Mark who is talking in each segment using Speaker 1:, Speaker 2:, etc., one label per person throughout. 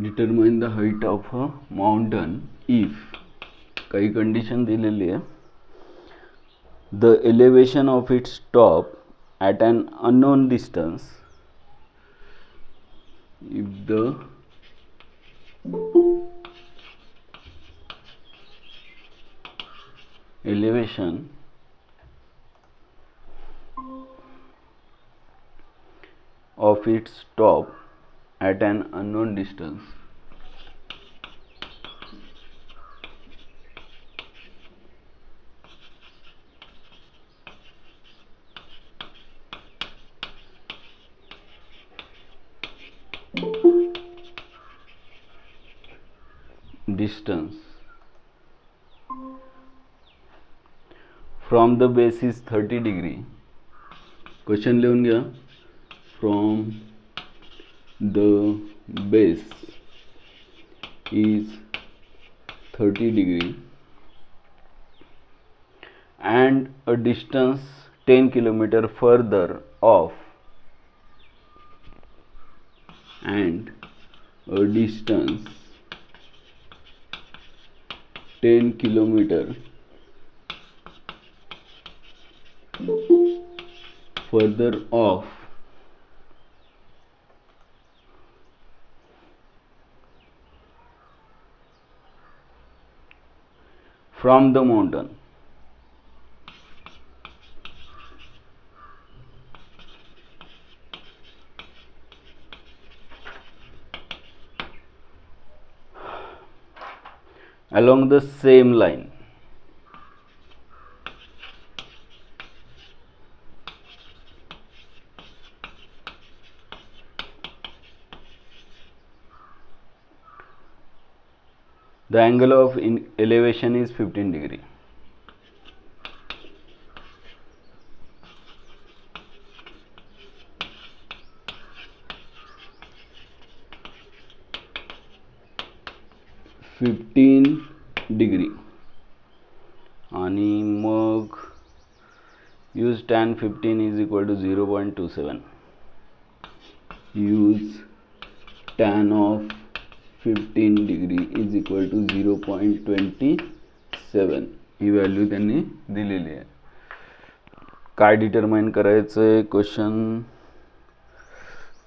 Speaker 1: Determine the height of a mountain if काही condition दिलेली आहे. The elevation of its top at an unknown distance if the elevation of its top at an unknown distance from the base is 30 degree. Question लिहून घ्या. From the base is 30 degree and a distance 10 kilometer further off and a distance 10 kilometer further off from the mountain. Along the same line. The angle of elevation is 15 degree. आणि मग use tan 15 is equal to 0.27. use tan of 15 degree is equal to 0.27 he value त्यांनी दिलेली आहे. काय determine करायचं आहे question.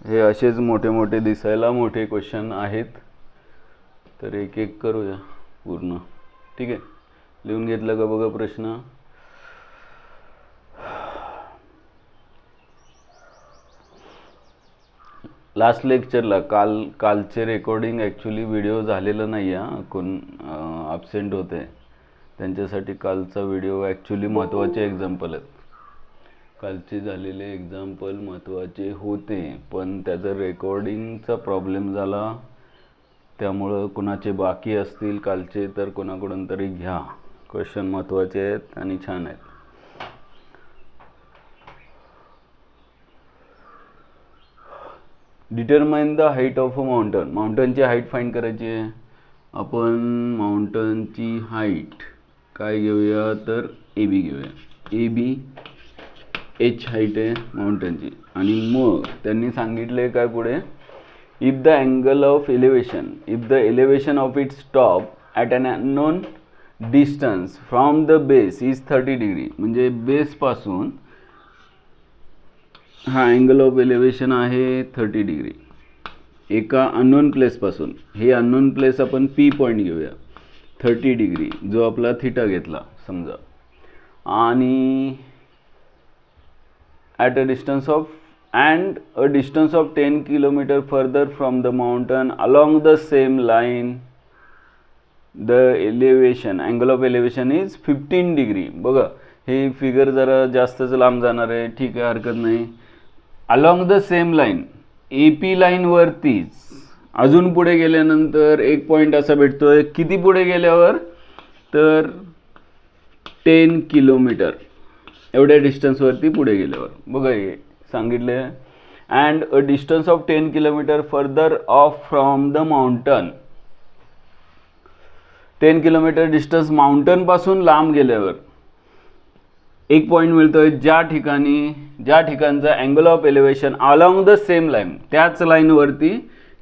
Speaker 1: हे असेच मोठे मोठे दिसायला मोठे क्वेश्चन आहेत, तर एक एक करूया पूर्ण. ठीक आहे, लिहून घेतलं का बघा प्रश्न. लास्ट लेक्चरला कालचे रेकॉर्डिंग ॲक्च्युली व्हिडिओ झालेला नाही आहे. कोण ॲब्सेंट होते त्यांच्यासाठी कालचा व्हिडिओ ॲक्च्युली महत्त्वाचे एक्झाम्पल आहेत. कालचे झालेले एक्झाम्पल महत्त्वाचे होते, पण त्याचा रेकॉर्डिंगचा प्रॉब्लेम झाला. त्यामुळं कुणाचे बाकी असतील कालचे तर कोणाकडून तरी घ्या. क्वेश्चन महत्त्वाचे आहेत आणि छान आहेत. Determine the height of a mountain. माउंटनची हाईट फाइंड करायची आहे. आपण माउंटनची हाईट काय घेऊया तर ए बी घेऊया. ए बी एच हाईट आहे माउंटनची. आणि मग त्यांनी सांगितले काय पुढे, if the angle of elevation of its top at an unknown distance from the base is 30 degree. म्हणजे बेस पासून हा अँगल ऑफ एलिव्हेशन आहे 30 डिग्री एका अननोन प्लेस पासून. हे अननोन प्लेस आपण पी पॉईंट घेऊया. 30 डिग्री जो आपला थीटा घेतला समजा, आणि at a distance of and a distance of 10 kilometer further from the mountain along the same line. The elevation, angle of elevation is 15 degree. बघा हे फिगर जरा जास्तच लांब जाणार आहे. ठीक आहे, हरकत नाही. along the same line, AP line वरतीच अजून पुढे गेल्यानंतर एक पॉइंट असा भेटतोय. किती पुढे गेल्यावर तर 10 किलोमीटर एवढ्या डिस्टन्स वरती पुढे गेल्यावर. बघा हे सांगितले. And a distance of 10 kilometre further of from the mountain. 10 kilometre distance mountain पासून लांब गेल्यावर एक पॉइंट मिळतोय ज्या ठिकाणचा angle of elevation along the same line, त्याच लाईनवरती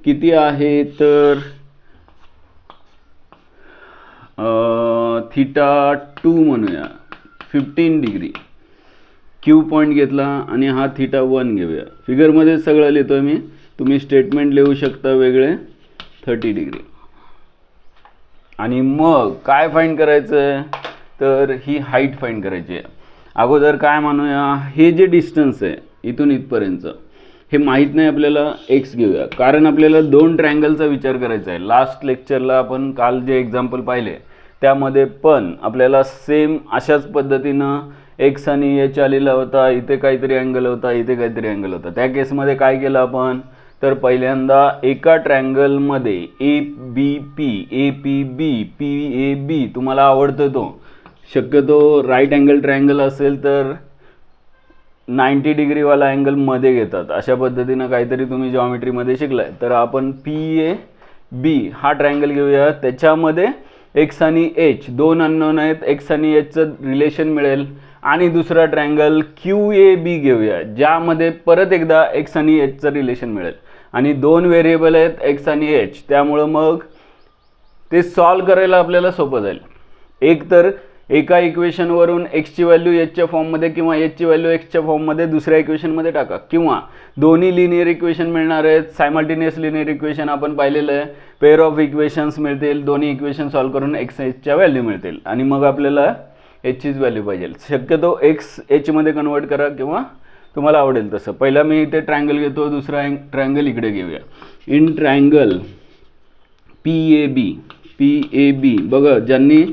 Speaker 1: किती आहे तर θ2 म्हणूया 15 डिग्री. क्यू पॉईंट घेतला आणि हा θ1 घेऊया. फिगरमध्ये सगळं लिहितोय मी, तुम्ही स्टेटमेंट लिहू शकता वेगळे. 30 डिग्री. आणि मग काय फाइंड करायचं आहे तर ही हाईट फाइंड करायची आहे. अगोदर काय म्हणूया, हे जे डिस्टन्स आहे इथून इथपर्यंतचं हे माहीत नाही आपल्याला, एक्स घेऊया. कारण आपल्याला दोन ट्रायंगलचा विचार करायचा आहे. लास्ट लेक्चरला आपण काल जे एक्झाम्पल पाहिले त्यामध्ये पण आपल्याला सेम अशाच पद्धतीनं एक्स आणि एच आलेला होता. इथे काहीतरी अँगल होता, इथे काहीतरी अँगल होता. त्या केसमध्ये काय केलं आपण तर पहिल्यांदा एका ट्रायंगलमध्ये ए बी पी ए बी तुम्हाला आवडतो तो, शक्यतो राईट अँगल ट्रायंगल असेल तर 90 डिग्रीवाला अँगल मध्ये घेतात. अशा पद्धतीनं काहीतरी तुम्ही जॉमेट्रीमध्ये शिकलाय. तर आपण पी ए बी हा ट्रायंगल घेऊया. त्याच्यामध्ये एक्स आणि एच दोन अननोन आहेत, एक्स आणि एचचं रिलेशन मिळेल. आणि दुसरा ट्रायंगल क्यू ए बी घेऊया ज्यामध्ये परत एकदा एक्स आणि एचचं रिलेशन मिळेल. आणि दोन व्हेरिएबल आहेत एक्स आणि एच, त्यामुळं मग ते सॉल्व करायला आपल्याला सोपं जाईल. एक तर एका इक्वेशनवरून एक्सची व्हॅल्यू एचच्या फॉर्ममध्ये किंवा एचची व्हॅल्यू एक्सच्या फॉर्ममध्ये दुसऱ्या इक्वेशनमध्ये टाका, किंवा दोन्ही लिनियर इक्वेशन मिळणार आहेत. सायमल्टेनियस लिनियर इक्वेशन आपण पाहिलेलं आहे. पेअर ऑफ इक्वेशन्स मिळतील, दोन्ही इक्वेशन सॉल्व करून एक्स एचच्या व्हॅल्यू मिळतील. आणि मग आपल्याला एचचीच व्हॅल्यू पाहिजे. शक्यतो एक्स एचमध्ये कन्वर्ट करा किंवा तुम्हाला आवडेल तसं. पहिला मी इथे ट्रायंगल घेतो, दुसरा ट्रायंगल इकडे घेऊया. In triangle P A B बघा, ज्यांनी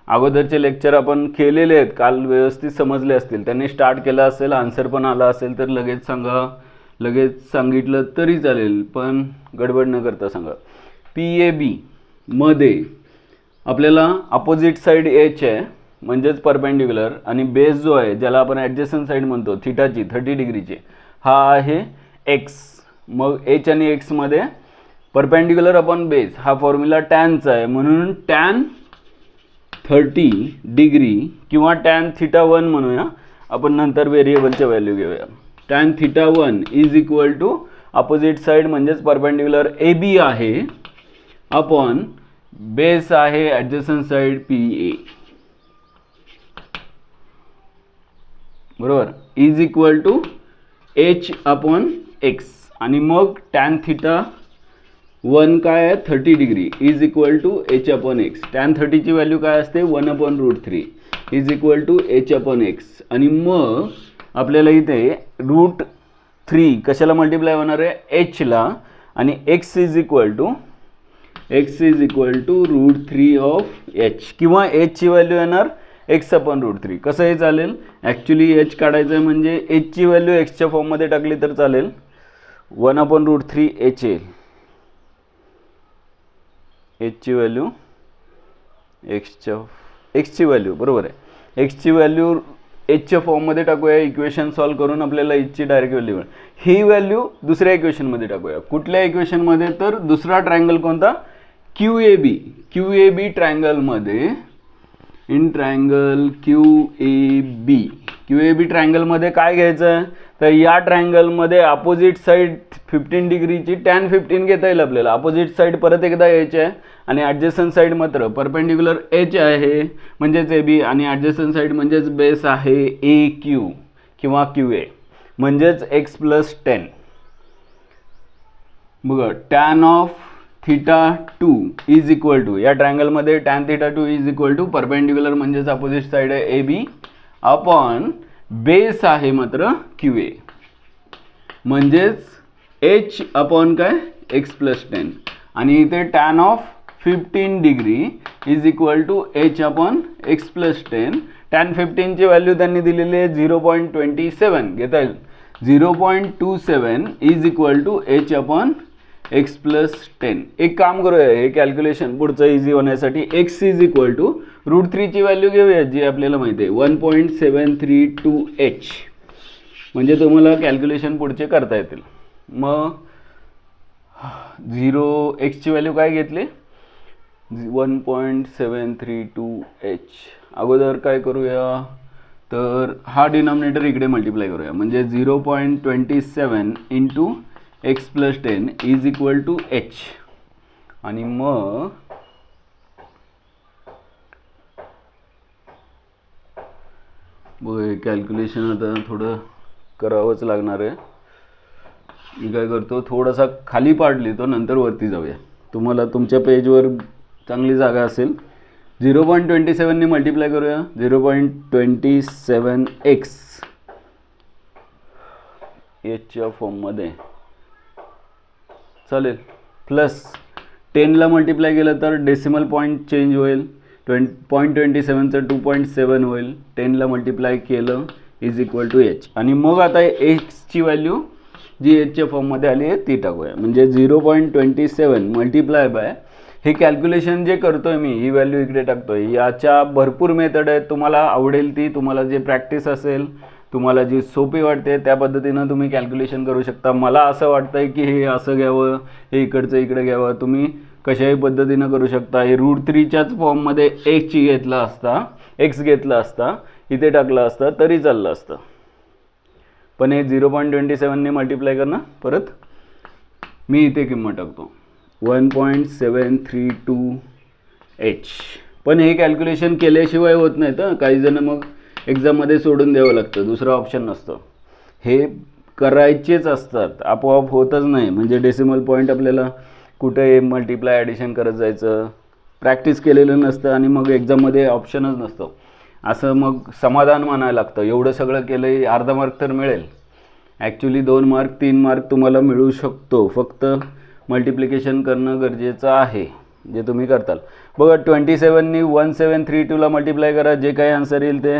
Speaker 1: अगोदरचे लेक्चर आपण केलेले आहेत काल व्यवस्थित समजले असतील, त्यांनी स्टार्ट केला असेल, आन्सर पण आला असेल तर लगेच सांगा. लगेच सांगितलं तरी चालेल पण गडबड न करता सांगा. पी ए बी मध्ये आपल्याला अपोजिट साईड एच आहे म्हणजेच परपेंडिक्युलर, आणि बेस जो आहे ज्याला आपण ॲडजस्टंट साईड म्हणतो थिटाची 30 डिग्रीची, हा आहे एक्स. मग एच आणि एक्समध्ये परपेंडिक्युलर अपॉन बेस हा फॉर्म्युला टॅनचा आहे, म्हणून टॅन 30 डिग्री किंवा टॅन θ1 म्हणूया आपण, नंतर व्हेरिएबलच्या व्हॅल्यू घेऊया. Tan θ1 is equal to opposite side म्हणजेच परपेंडिक्युलर ए बी आहे अपॉन बेस आहे ॲडजस्टंट साईड पी ए, बरोबर, is equal to H upon X. आणि मग टॅन θ1 काय आहे 30 degree is equal to H upon X. Tan 30ची व्हॅल्यू काय असते 1/√3 is equal to H upon X. आणि मग आपल्याला इथे √3 कशाला मल्टिप्लाय होणार आहे एचला, आणि x is equal to √3 of h, किंवा एचची व्हॅल्यू येणार एक्स अपॉन √3. कसंही चालेल. ॲक्च्युली एच काढायचं आहे म्हणजे एचची व्हॅल्यू एक्सच्या फॉर्ममध्ये टाकली तर चालेल. 1/√3 एच येईल. एचची व्हॅल्यू एक्सची व्हॅल्यू बरोबर आहे. एक्सची व्हॅल्यू एचच्या फॉर्ममध्ये टाकूया. इक्वेशन सॉल्व करून आपल्याला एचची डायरेक्ट व्हॅल्यू मिळेल. ही व्हॅल्यू दुसऱ्या इक्वेशनमध्ये टाकूया. कुठल्या इक्वेशनमध्ये तर दुसरा ट्रायंगल कोणता क्यू ए बी ट्रायंगलमध्ये. In triangle Q A B ट्रायंगलमध्ये काय घ्यायचं आहे तर या ट्रायंगलमध्ये अपोजिट साईड 15 डिग्रीची टॅन 15 घेता येईल आपल्याला. अपोजिट साईड परत एकदा यायची आहे आणि ॲडजस्टंट साईड मात्र परपेंडिक्युलर एच आहे म्हणजेच ए बी, आणि ॲडजस्टंट साईड म्हणजेच बेस आहे ए क्यू किंवा क्यू ए म्हणजेच एक्स प्लस 10. बघा tan of θ2 is equal to, या ट्रायंगलमध्ये tan θ2 is equal to perpendicular म्हणजेच अपोजिट साईड आहे ए बी अपॉन बेस आहे मात्र क्यू ए म्हणजेच एच अपॉन काय एक्स प्लस 10. आणि इथे tan of 15 degree is equal to H upon X plus 10. Tan 15ची व्हॅल्यू त्यांनी दिलेली आहे 0.27 घेता येईल. 0.27 is equal to H upon X plus 10. एक काम करूया, हे कॅल्क्युलेशन पुढचं इझी होण्यासाठी. एक्स इज इक्वल टू √3ची व्हॅल्यू घेऊया जी आपल्याला माहिती आहे 1.732h, म्हणजे तुम्हाला कॅल्क्युलेशन पुढचे करता येतील. मग एक्सची व्हॅल्यू काय घेतली 1.732h. अगोदर काय करूया तर हा डिनॉमिनेटर इकडे मल्टिप्लाय करूया म्हणजे 0.27 into x plus 10 is equal to h. आणि मग कॅल्क्युलेशन आता थोडं करावंच लागणार आहे. मी काय करतो, थोडासा खाली पार्ट लिहितो, नंतर वरती जाऊया. तुम्हाला तुमच्या पेजवर चांगली जागा असेल. 0.27 मल्टिप्लाय करूया. 0.27x एचच्या फॉर्ममध्ये चालेल. प्लस 10ला मल्टिप्लाय केलं तर डेसिमल पॉईंट चेंज होईल. 0.27चं 2.7 होईल. 10ला मल्टिप्लाय केलं इज इक्वल टू एच. आणि मग आता एक्सची व्हॅल्यू जी एचच्या फॉर्ममध्ये आली आहे ती टाकूया. म्हणजे 0.27 मल्टिप्लाय बाय हे कॅल्क्युलेशन जे करतोय मी, ही व्हॅल्यू इकडे टाकतोय. याच्या भरपूर मेथड आहेत, तुम्हाला आवडेल ती, तुम्हाला जे प्रॅक्टिस असेल, तुम्हाला जी सोपी वाटते त्या पद्धतीनं तुम्ही कॅल्क्युलेशन करू शकता. मला असं वाटतंय की हे असं घ्यावं, हे इकडचं इकडे घ्यावं. तुम्ही कशाही पद्धतीनं करू शकता. हे √3च्याच फॉर्ममध्ये एक्स घेतला असता इथे टाकला असता तरी चाललं असतं. पण हे 0.27ने मल्टिप्लाय करणं. परत मी इथे किंमत टाकतो 1.732h. पण हे कॅल्क्युलेशन केल्याशिवाय होत नाही तर काही जण मग एक्झाममध्ये सोडून द्यावं लागतं, दुसरं ऑप्शन नसतं. हे करायचेच असतात, आपोआप होतच नाही. म्हणजे डेसिमल पॉईंट आपल्याला कुठे मल्टिप्लाय ॲडिशन करत जायचं, प्रॅक्टिस केलेलं नसतं आणि मग एक्झाममध्ये ऑप्शनच नसतं. असं मग समाधान मानायला लागतं. एवढं सगळं केलं, अर्धा मार्क तर मिळेल. ॲक्च्युली 2 मार्क 3 मार्क तुम्हाला मिळू शकतो. फक्त मल्टिप्लिकेशन करणं गरजेचं आहे, जे तुम्ही करताल. बघा 27नी 1732ला मल्टिप्लाय करा. जे काही आन्सर येईल ते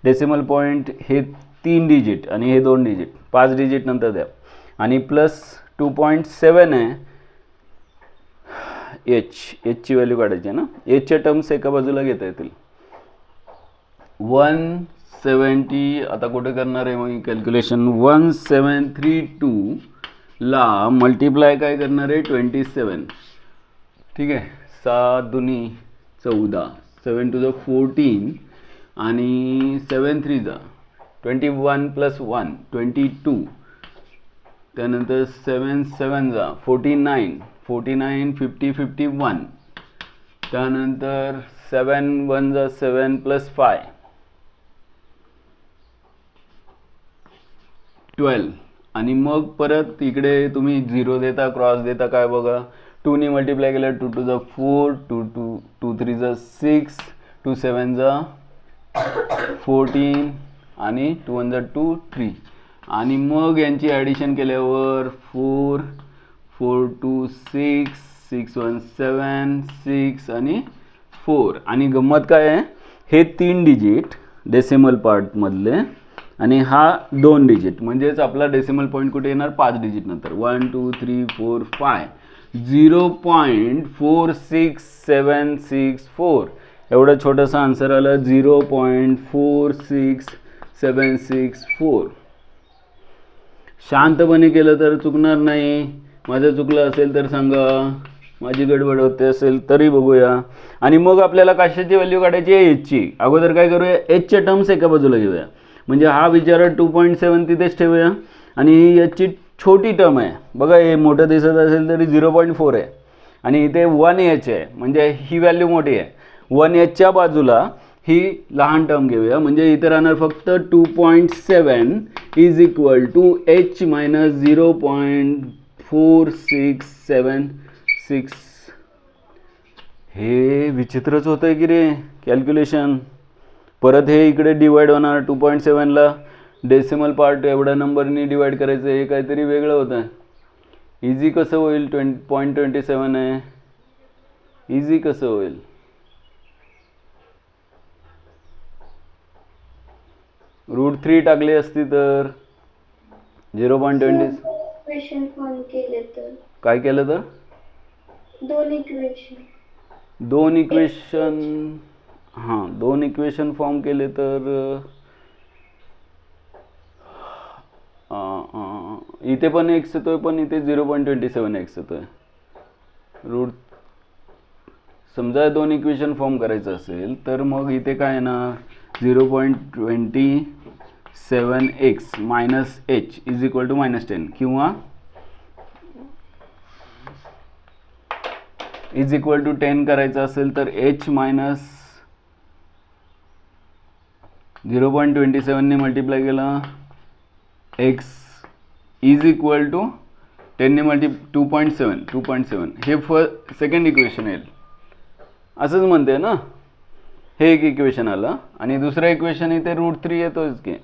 Speaker 1: डेसिमल पॉईंट हे 3 डिजिट आणि हे 2 डिजिट, 5 डिजिट नंतर द्या. आणि प्लस 2.7 आहे एचची व्हॅल्यू काढायची आहे ना. एचच्या टर्म्स एका बाजूला घेता येतील. 170 आता कुठे करणार आहे मग कॅल्क्युलेशन. 1732ला मल्टिप्लाय काय करणार आहे 27. ठीक आहे. 7 दुनी 14, 7 to the 14 आणि 7 3 जा 21 + 1 22. त्यानंतर 7 7 जा 49, 49 50 51. त्यानंतर 7 1 जा 7 + 5 12. आणि मग परत इकडे तुम्ही 0 देता, क्रॉस देता, काय बघा. 2ने मल्टिप्लाय केलं 2 to the 4, 2 3 जा 6, 2 7 जा 14 आणि 2 1 जा 2 3. आणि मग यांची ॲडिशन केल्यावर 4 4 2 6 6 1 7 6 आणि 4. आणि गंमत काय आहे, हे 3 डिजिट डेसिमल पार्टमधले आणि हा 2 डिजिट, म्हणजेच आपला डेसिमल पॉईंट कुठे येणार 5 डिजिट नंतर. 1 2 3 4 5. 0.4674 एवढा छोटासा आन्सर आला. 0.4674. शांतपणे केलं तर चुकणार नाही. माझं चुकलं असेल तर सांगा, माझी गडबड होते असेल तरी बघूया. आणि मग आपल्याला कशाची व्हॅल्यू काढायची आहे एचची. अगोदर काय करूया, एचच्या टर्म्स एका बाजूला घेऊया. म्हणजे हा विचार 2.7 तिथेच ठेवूया. आणि ही याची छोटी टर्म आहे बघा, हे मोठं दिसत असेल तरी 0.4 आहे आणि इथे 1h आहे, म्हणजे ही व्हॅल्यू मोठी आहे. 1hच्या बाजूला ही लहान टर्म घेऊया. म्हणजे इथे राहणार फक्त 2.7 is equal to h minus 0.4676. हे विचित्रच होतंय की रे कॅल्क्युलेशन. परत हे इकडे डिवाइड होणार. 2.7ला डेसिमल पार्ट एवढ्या नंबरनी डिवाइड करायचं, हे काहीतरी वेगळं होतं. इझी कसं होईल, 0.27 आहे, इझी कसं होईल. √3 टाकली असती तर 0.20 काय केलं तर 2 इक्वेशन हां 2 इक्वेशन फॉर्म केले तर इथे पण x येतोय, पण इथे 0.27x येतोय. समजा 2 इक्वेशन फॉर्म करायचं असेल तर मग इथे काय येणार 0.27x - h is equal to -10 किंवा इज इक्वल टू 10 करायचं असेल तर h मायनस 0.27 ने मल्टिप्लाय केलं, x इज इक्वल टू 10 ने 2.7 हे सेकंड इक्वेशन येईल, असंच म्हणते ना. हे एक इक्वेशन आलं आणि दुसरं इक्वेशन इथे √3 येतोच की.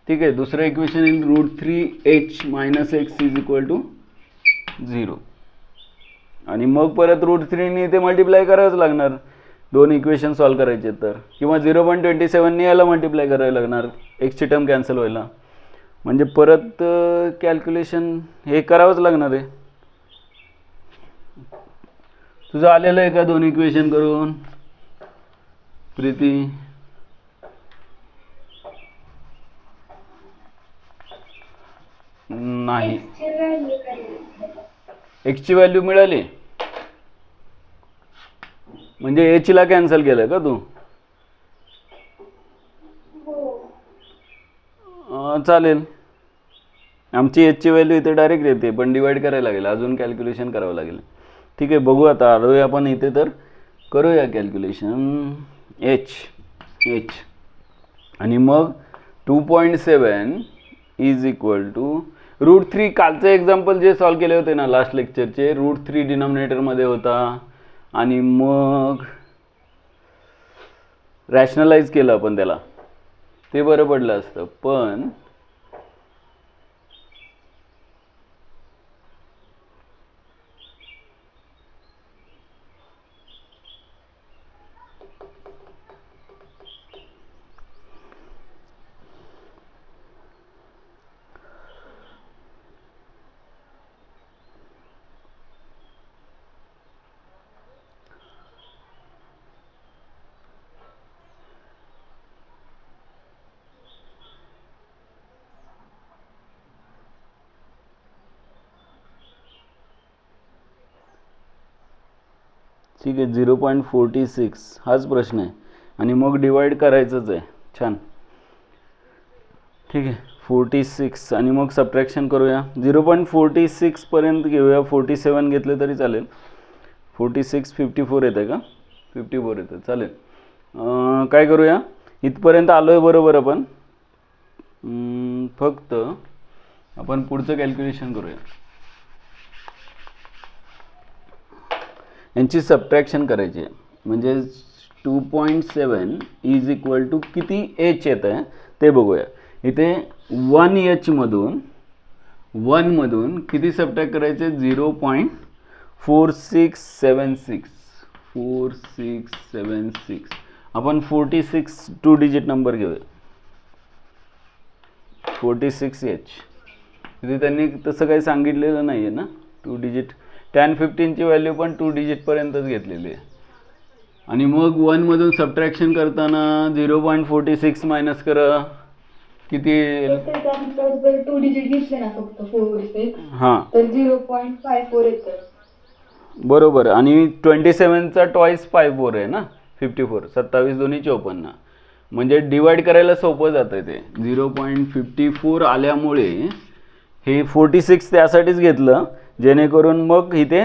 Speaker 1: ठीक आहे, दुसरं इक्वेशन येईल √3h minus x is equal to 0 आणि मग परत √3 ने इथे मल्टिप्लाय करावंच लागणार दोन इक्वेशन सॉल्व करायचे तर, किंवा 0.27 ने याला मल्टिप्लाय करायला लागणार एक्सची टर्म कॅन्सल व्हायला, म्हणजे परत कॅल्क्युलेशन हे करावंच लागणार आहे. तुझं आलेलं आहे का दोन इक्वेशन करून प्रीती? नाही, एक्सची व्हॅल्यू मिळाली म्हणजे एच ला कॅन्सल केलं का तू? चालेल, आमची एचची व्हॅल्यू इथे डायरेक्ट येते पण डिवाइड करायला लागेल, अजून कॅल्क्युलेशन करावं लागेल. ठीक आहे, बघू आता आलोय आपण इथे तर करूया कॅल्क्युलेशन. एच आणि मग 2.7 इज इक्वल टू √3. कालचं एक्झाम्पल जे सॉल्व केले होते ना लास्ट लेक्चरचे, √3 डिनॉमिनेटरमध्ये होता आणि मग रॅशनलाइज केलं आपण त्याला, ते बरं पडलं असतं. पण ठीक आहे, 0.46 हाच प्रश्न आहे आणि मग डिवाइड करायचंच आहे. छान, ठीक आहे, 46 आणि मग सबट्रॅक्शन करूया. 0.46 पर्यंत घेऊया, 47 घेतले तरी चालेल. 46 54 येतं का? 54 येतं, चालेल. काय करूया, इथपर्यंत आलो आहे बरोबर आपण. फक्त आपण पुढचं कॅल्क्युलेशन करूया. यांची सबट्रॅक्शन करायची आहे, म्हणजे 2.7 इज इक्वल टू किती एच येत आहे ते बघूया. इथे 1h मधून किती सबट्रॅक्ट करायचे? 0.4676. आपण 46 2 डिजिट नंबर घेऊया. 46h इथे त्यांनी तसं काही सांगितलेलं नाही आहे ना, 2 डिजिट. tan 15 ची व्हॅल्यू पण 2 डिजिट पर्यंतच घेतलेली आहे. आणि मग 1 मधून सबट्रॅक्शन करताना 0.46 मायनस करा, किती येईल?
Speaker 2: 2 डिजिट घेतले ना फक्त 4
Speaker 1: हां,
Speaker 2: तर 0.54 येतं
Speaker 1: बरोबर. आणि 27 चा ट्वाइस 54 आहे ना, 54. 27 दोन्ही 54, म्हणजे डिवाइड करायला सोपं जातं ते. 0.54 आल्यामुळे हे 46 त्यासाठीच घेतलं जेणेकरून मग इथे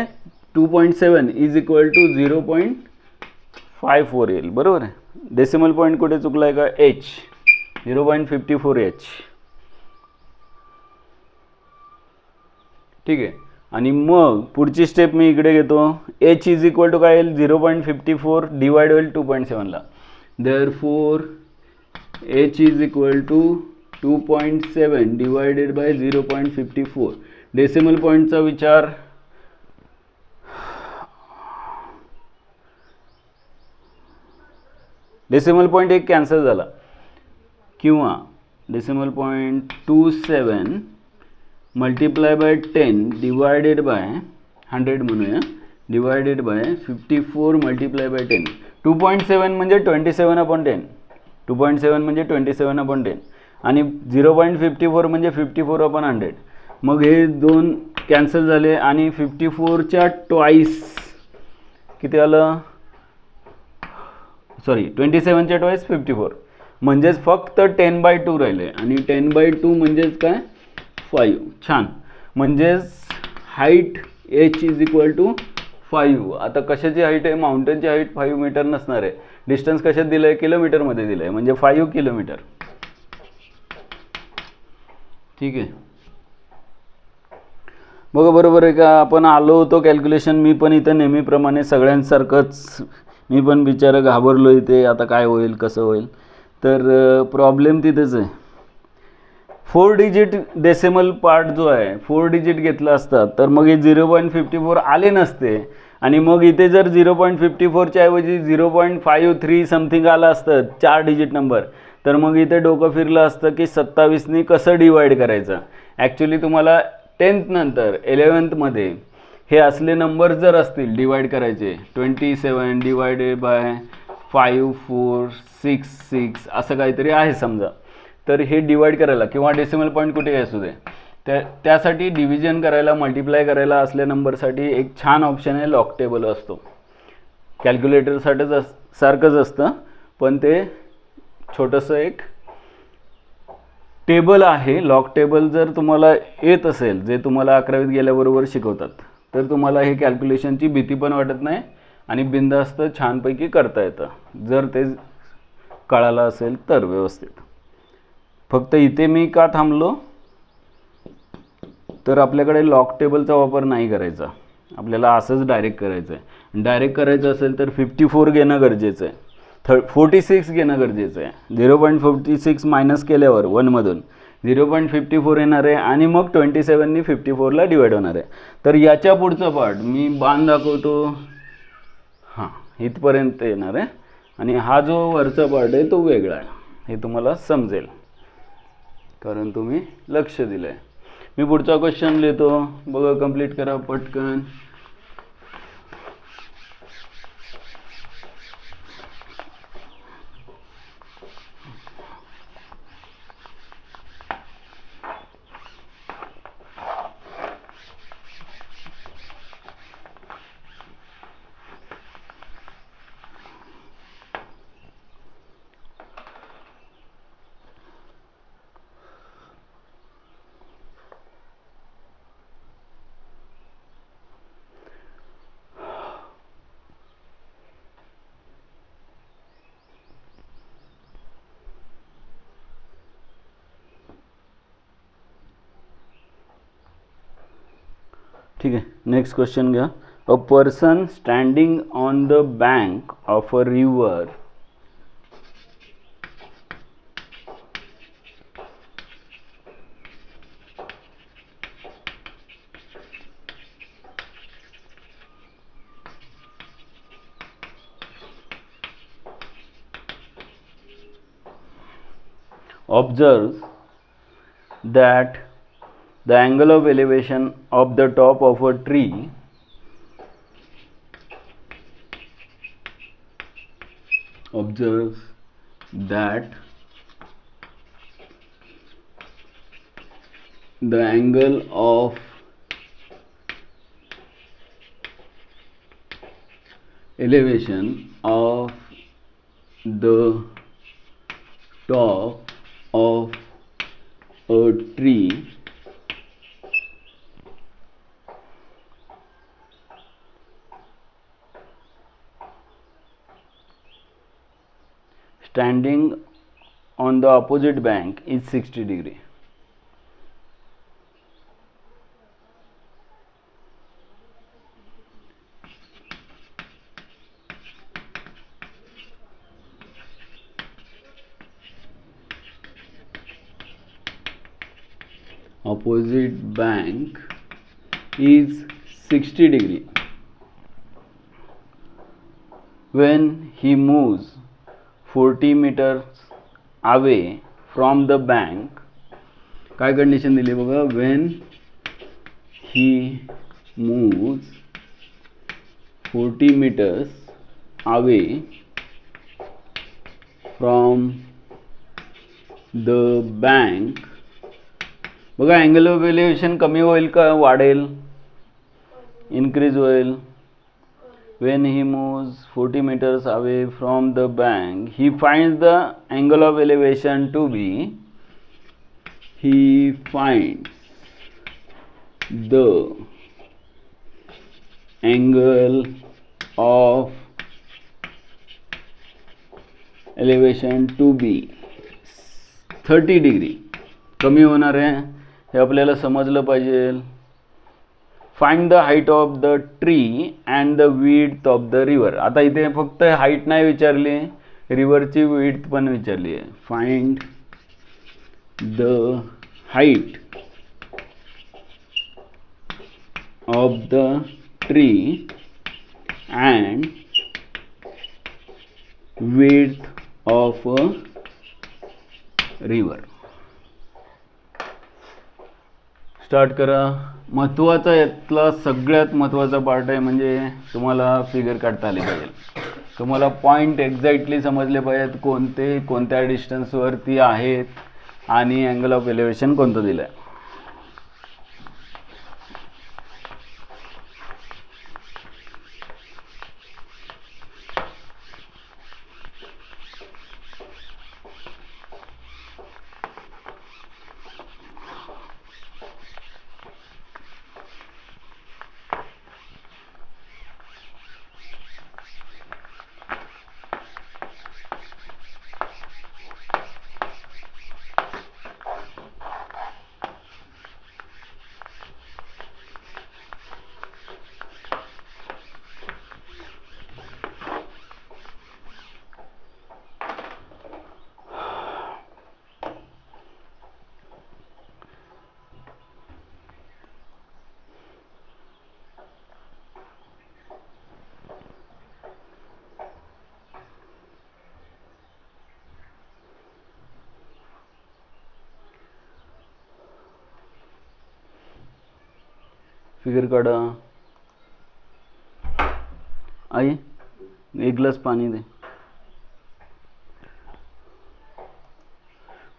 Speaker 1: 2.7 इज इक्वल टू 0.54 येईल. बरोबर आहे, डेसिमल पॉईंट कुठे चुकला आहे का? H, 0.54h. ठीक आहे, आणि मग पुढची स्टेप मी इकडे घेतो. एच इज इक्वल टू काय येईल? 0.54 डिवाइड होईल 2.7 ला. Therefore H is equal to 2.7 divided by 0.54. Decimal पॉईंटचा विचार, डेसिमल पॉईंट एक कॅन्सल झाला, किंवा decimal point 27 multiply by 10 divided by 100 म्हणूया, डिवायडेड बाय 54 मल्टिप्लाय बाय 10. 2.7 म्हणजे 27/10. 2.7 म्हणजे 27/10 आणि 0.54 म्हणजे 54/100. मग हे दोन कॅन्सल झाले आणि 54च्या ट्वाइस किती आलं? सॉरी, 27च्या ट्वाइस 54, म्हणजेच फक्त 10/2 राहिले. आणि 10/2 म्हणजेच काय? 5. छान, म्हणजेच height h is equal to 5. आता कशाची हाईट आहे, माउंटेनची हाईट 5 मीटर नसणार आहे, डिस्टन्स कशात दिलं आहे, किलोमीटरमध्ये दिलं आहे, म्हणजे 5 किलोमीटर. ठीक आहे, बघा बरोबर आहे का. आपण आलो होतो कॅल्क्युलेशन, मी पण इथं नेहमीप्रमाणे सगळ्यांसारखंच मी पण बिचारा घाबरलो इथे, आता काय होईल कसं होईल. तर प्रॉब्लेम तिथेच आहे. 4 डिजिट डेसिमल पार्ट जो आहे 4 डिजिट घेतला असता तर मग हे 0.54 आले नसते, आणि मग इथे जर 0.54च्या ऐवजी 0.53 समथिंग आलं असतं 4 डिजिट नंबर, तर मग इथे डोकं फिरलं असतं की 27नी कसं डिवाईड करायचं. ॲक्च्युली तुम्हाला 10th नंतर 11thमध्ये हे असले नंबर जर असतील डिवाईड करायचे, 27 डिवायडेड बाय 5 4 6 6 असं काहीतरी आहे समजा, तर हे डिवाईड करायला किंवा डेसिमल पॉईंट कुठेही असू दे, त्यासाठी डिव्हिजन करायला मल्टिप्लाय करायला असल्या नंबरसाठी एक छान ऑप्शन आहे लॉग टेबल असतो. कॅल्क्युलेटरसाठीच सारखंच असतं, पण ते छोटंसं एक टेबल आहे. लॉग टेबल जर तुम्हाला येत असेल, जे तुम्हाला 11वीत गेल्याबरोबर शिकवतात, तर तुम्हाला हे कॅल्क्युलेशनची भीती पण वाटत नाही आणि बिनधास्त छानपैकी करता येतं, जर ते कळालं असेल तर व्यवस्थित. फक्त इथे मी का थांबलो, तर आपल्याकडे लॉग टेबलचा वापर नाही करायचा, आपल्याला असंच डायरेक्ट करायचं आहे. डायरेक्ट करायचं असेल तर 54 घेणं गरजेचं आहे, 46 घेणं गरजेचं आहे. 0.46 मायनस केल्यावर 1मधून 0.54 येणार आहे, आणि मग 27नी 54ला डिवाईड होणार आहे. तर याच्या पुढचा पार्ट मी बाण दाखवतो, हां इथपर्यंत येणार आहे, आणि हा जो वरचा पार्ट आहे तो वेगळा आहे. हे तुम्हाला समजेल कारण तुम्ही लक्ष दिलं आहे. मी पुढचा क्वेश्चन लिहितो, बघा कंप्लीट करा पटकन. ठीक आहे, नेक्स्ट क्वेश्चन घ्या. A person standing on the bank of a river observes that the angle of elevation of the top of a tree observes that the angle of elevation of the top of a tree standing on the opposite bank is 60 degree. Opposite bank is 60 degree. When he moves 40 meters away from the bank, काय condition दिली बघा, when he moves 40 meters away from the bank, बघा angle of elevation कमी होईल का वाढेल, increase होईल. when he moves 40 meters away from the bank, he finds the angle of elevation to be, he finds the angle of elevation to be 30 degree कमी होणार आहे, हे आपल्याला समजलं पाहिजे. Find the height of the tree and the width of the river. आता इथे फक्त हाईट नाही विचारली, रिव्हरची विड्थ पण विचारली आहे. Find the height of the tree and width of a river. Start करा. महत्त्वाचा यातला सगळ्यात महत्त्वाचा पार्ट आहे म्हणजे तुम्हाला फिगर काढता आली पाहिजे. तुम्हाला पॉईंट एक्झॅक्टली समजले पाहिजेत, कोणते कोणत्या डिस्टन्सवरती आहेत आणि अँगल ऑफ एलिव्हेशन कोणतं दिलं आहे. फिगर काढा. आई एक ग्लास पाणी दे.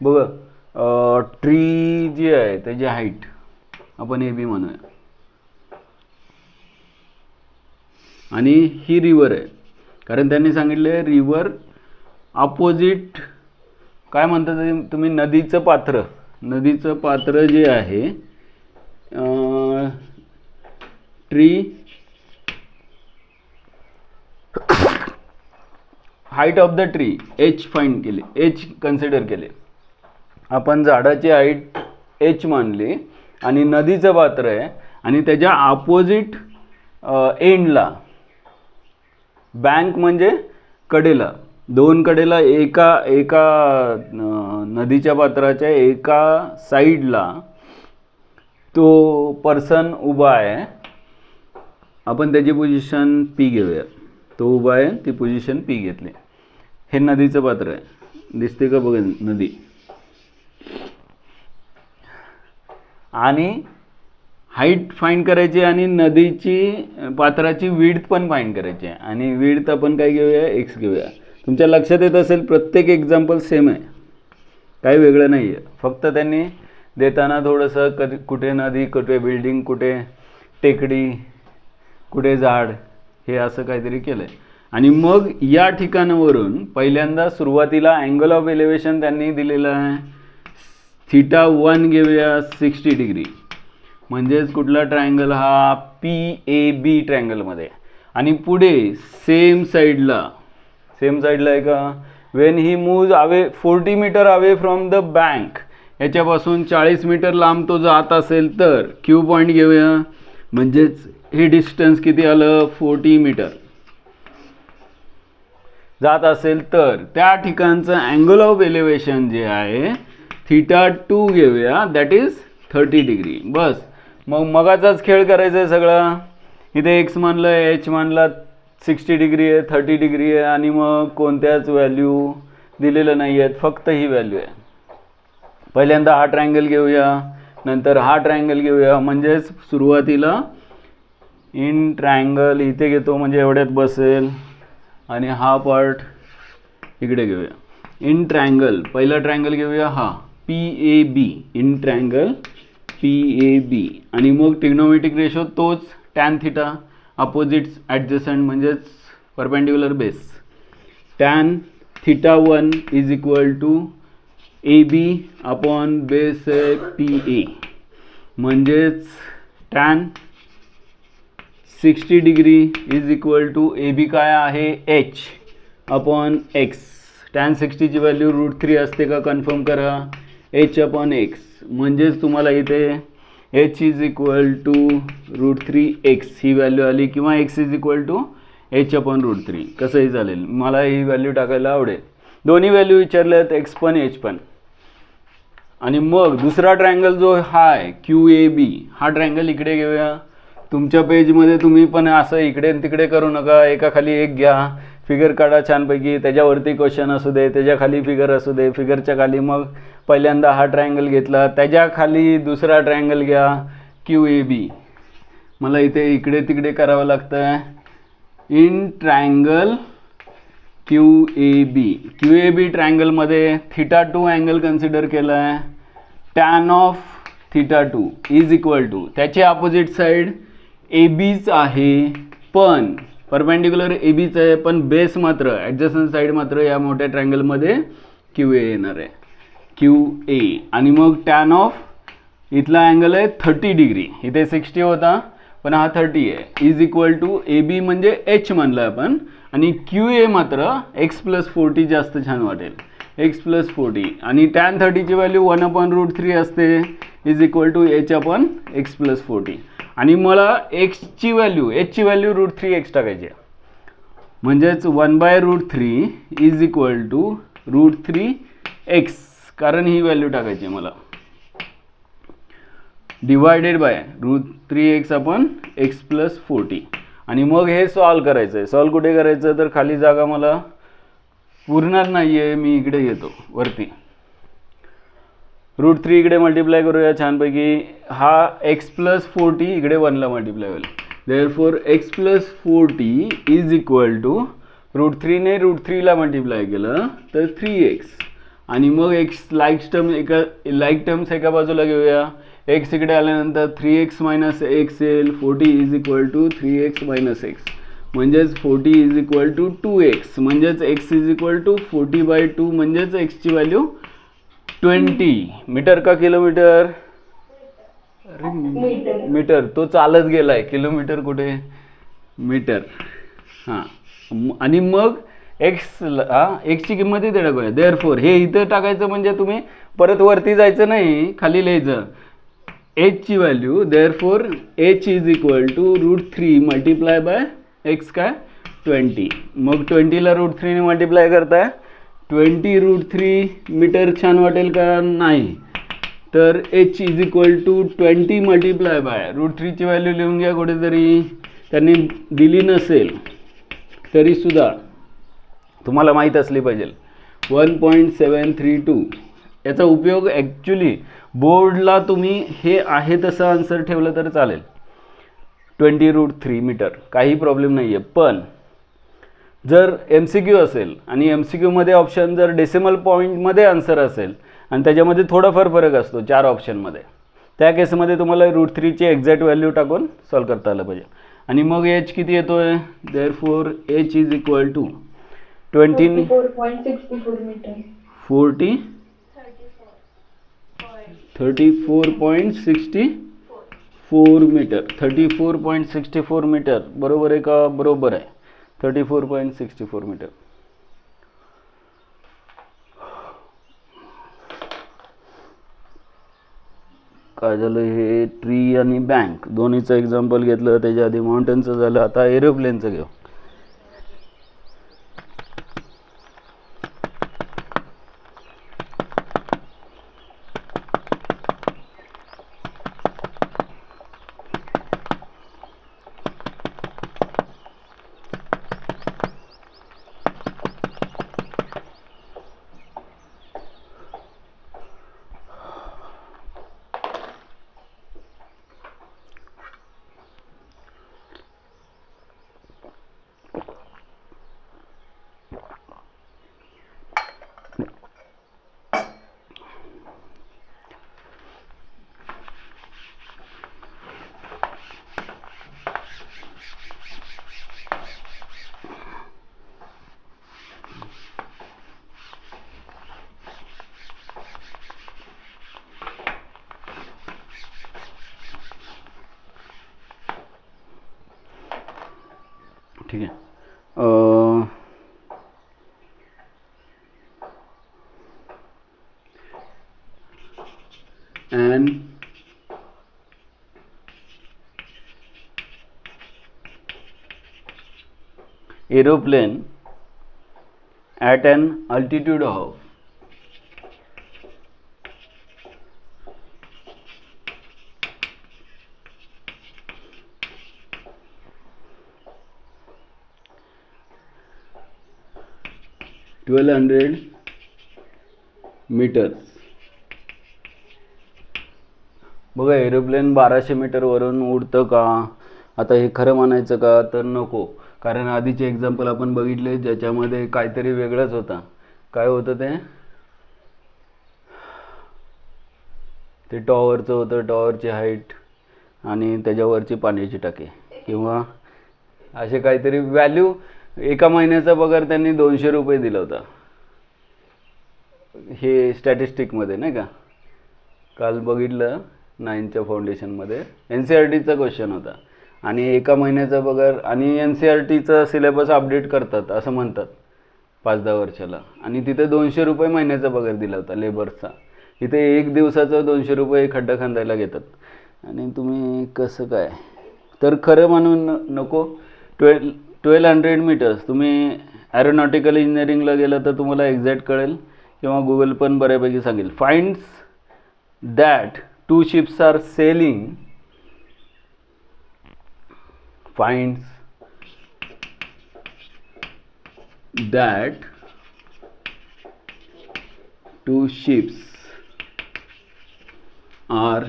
Speaker 1: बघा ट्री जी आहे त्याची हाईट आपण ए बी म्हणूया आणि ही रिव्हर आहे, कारण त्यांनी सांगितले रिव्हर अपोजिट काय म्हणतात तुम्ही, नदीचं पात्र. नदीचं पात्र जे आहे tree height of the tree H find केली, एच कन्सिडर केले आपण. झाडाची हाईट एच मानली आणि नदीचं पात्र आहे आणि त्याच्या अपोजिट एंडला बँक म्हणजे कडेला, दोन कडेला एका नदीच्या पात्राच्या एका साईडला तो पर्सन उभा आहे. आपण त्याची पोझिशन पी घेऊया. तो उभा आहे, ती पोझिशन पी घेतली. हे नदीचं पात्र आहे, दिसते का बघा नदी. आणि हाईट फाइंड करायची आणि नदीची पात्राची विड्थ पण फाइंड करायची आहे. आणि विड्थ आपण काय घेऊया, एक्स घेऊया. तुमच्या लक्षात येत असेल प्रत्येक एक्झाम्पल सेम आहे, काही वेगळं नाही आहे. फक्त त्यांनी देताना थोडंसं कुठे नदी, कुठे बिल्डिंग, कुठे टेकडी, कुठे झाड, हे असं काहीतरी केलं आहे. आणि मग या ठिकाणावरून पहिल्यांदा सुरुवातीला अँगल ऑफ एलिव्हेशन त्यांनी दिलेलं आहे θ1 घेऊया 60 डिग्री. म्हणजेच कुठला ट्रायंगल, हा PAB ट्रायंगलमध्ये. आणि पुढे सेम साईडला आहे का, when he moves away 40 metre away from the bank, याच्यापासून 40 मीटर लांब तो जात असेल तर क्यू पॉईंट घेऊया. म्हणजेच हे डिस्टन्स किती आलं, 40 मीटर जात असेल तर त्या ठिकाणचं अँगल ऑफ एलिव्हेशन जे आहे θ2 घेऊया, दॅट इज 30 डिग्री. बस मग मगाचाच खेळ करायचा आहे सगळा. इथे एक्स मानलं, एच मानला, 60 डिग्री आहे, 30 डिग्री आहे आणि मग कोणत्याच व्हॅल्यू दिलेलं नाही आहेत, फक्त ही व्हॅल्यू आहे. पहिल्यांदा हा ट्रायंगल घेऊया, नंतर हा ट्रायंगल घेऊया. म्हणजेच सुरुवातीला इन ट्रायंगल इथे घेतो म्हणजे एवढ्यात बसेल आणि हा पार्ट इकडे घेऊया. इन ट्रायंगल पहिला ट्रायंगल घेऊया, हा PAB, इन ट्रायंगल PAB. आणि मग ट्रिग्नोमेट्रिक रेशो तोच टॅन थिटा, अपोजिट्स ॲडजसंट म्हणजेच perpendicular base. Tan θ1 is equal to AB upon base PA. म्हणजेच tan 60 degree is equal to A B काय आहे एच अपॉन एक्स. टॅन 60ची value √3 असते का कन्फर्म करा. एच अपॉन एक्स म्हणजेच तुम्हाला इथे h is equal to √3x ही व्हॅल्यू आली किंवा x is equal to H upon √3 कसंही चालेल. मला ही व्हॅल्यू टाकायला आवडेल. दोन्ही व्हॅल्यू विचारल्यात एक्स पण एच पण. आणि मग दुसरा ट्रायंगल जो हा आहे QAB हा ट्रायंगल इकडे घेऊया. तुमच्या पेजमध्ये तुम्ही पण असं इकडे आणि तिकडे करू नका. एका खाली एक घ्या, फिगर काढा छानपैकी, त्याच्यावरती क्वेश्चन असू दे, त्याच्या खाली फिगर असू दे, फिगरच्या खाली मग पहिल्यांदा हा ट्रायंगल घेतला, त्याच्या खाली दुसरा ट्रायंगल घ्या QAB. मला इथे इकडे तिकडे करावं लागतं. इन ट्रायंगल QAB ट्रायंगलमध्ये θ2 अँगल कन्सिडर केला आहे. Tan of θ2 is equal to त्याची अपोजिट साईड ABच आहे पण परपेंडिक्युलर ABच आहे पण बेस मात्र ॲडजस्टंट साईड मात्र या मोठ्या ट्रायंगलमध्ये QA येणार आहे QA. आणि मग टॅन ऑफ इथला अँगल आहे 30 डिग्री. इथे 60 होता पण हा 30 आहे इज इक्वल टू AB म्हणजे H म्हणलं आपण आणि QA मात्र x+40 जास्त छान वाटेल x+40 आणि टॅन 30ची व्हॅल्यू 1/√3 असते is equal to H upon x+40. आणि मला एक्सची व्हॅल्यू एचची व्हॅल्यू √3x टाकायची आहे म्हणजेच 1/√3 इज इक्वल टू √3x कारण ही व्हॅल्यू टाकायची आहे मला divided by √3x upon x+40. आणि मग हे सॉल्व करायचं आहे. सॉल्व कुठे करायचं तर खाली जागा मला पुरणार नाही आहे, मी इकडे येतो वरती. √3 इकडे मल्टिप्लाय करूया छानपैकी. हा x+40 इकडे 1ला मल्टिप्लाय होईल. Therefore x+40 is equal to √3ने √3ला मल्टिप्लाय केलं तर 3x. आणि मग x लाईक टर्म्स एका बाजूला घेऊया. x इकडे आल्यानंतर 3x - x येईल. 40 is equal to 3x - x म्हणजेच 40 इज इक्वल टू 2x म्हणजेच x इज इक्वल टू 40/2 म्हणजेच xची व्हॅल्यू 20 मीटर का किलोमीटर. अरे मीटर तो चालत गेलाय किलोमीटर कुठे मीटर. हां आणि मग एक्सची किंमत इथे टाकूया. देअरफॉर हे इथं टाकायचं म्हणजे तुम्ही परत वरती जायचं नाही खाली लिहायचं एचची value. Therefore H is equal to √3 multiply by X काय 20. मग 20ला √3ने मल्टिप्लाय करताय 20√3 मीटर छान वाटेल का नाही. तर H is equal to 20 multiply by √3ची व्हॅल्यू लिहून घ्या कुठेतरी. त्यांनी दिली नसेल तरीसुद्धा तुम्हाला माहीत असली पाहिजे 1.732. याचा उपयोग ॲक्च्युली बोर्डला तुम्ही हे आहे तसं आन्सर ठेवलं तर चालेल 20√3 मीटर काही प्रॉब्लेम नाही आहे. पण जर MCQ असेल आणि MCQमध्ये ऑप्शन जर डेसिमल पॉईंटमध्ये आन्सर असेल आणि त्याच्यामध्ये थोडाफार फरक असतो 4 ऑप्शनमध्ये त्या केसमध्ये तुम्हाला √3ची एक्झॅक्ट व्हॅल्यू टाकून सॉल्व करता आलं पाहिजे. आणि मग एच किती येतोय. Therefore H is equal to
Speaker 2: 24.64 metre
Speaker 1: 34.64 metre 34.64 metre बरोबर आहे का. बरोबर आहे 34.64 मीटर. काय झालं हे ट्री आणि बँक दोन्हीचं एक्झाम्पल घेतलं. त्याच्या आधी माउंटेनचं झालं. आता एरोप्लेनचं घेऊ. ठीक आहे. an aeroplane at an altitude of 1200 meters. बघा एरोप्लेन 1200 मीटरवरून उडतं का? आता हे खरं म्हणायचं का? तर नको, कारण आधीचे एक्झाम्पल आपण बघितले ज्याच्यामध्ये काहीतरी वेगळंच होता. काय होतं ते टॉवरचं होतं, टॉवरची हाईट आणि त्याच्यावरची पाण्याची टाकी किंवा असे काहीतरी व्हॅल्यू. एका महिन्याचा पगार त्यांनी 200 रुपये दिला होता. हे स्टॅटिस्टिकमध्ये नाही का, काल बघितलं 9च्या फाउंडेशनमध्ये NCERTचा क्वेश्चन होता. आणि एका महिन्याचा पगार, आणि NCERTचा सिलेबस अपडेट करतात असं म्हणतात 5-10 वर्षाला, आणि तिथे 200 रुपये महिन्याचा पगार दिला होता लेबर्सचा. इथे एक दिवसाचं 200 रुपये खड्डा खांदायला घेतात. आणि तुम्ही कसं काय? तर खरं म्हणून नको. 1200 मीटर्स. तुम्ही ॲरोनॉटिकल इंजिनिअरिंगला गेलं तर तुम्हाला एक्झॅक्ट कळेल, किंवा गुगल पण बऱ्यापैकी सांगेल. Finds that 2 ships are sailing. Finds that 2 ships are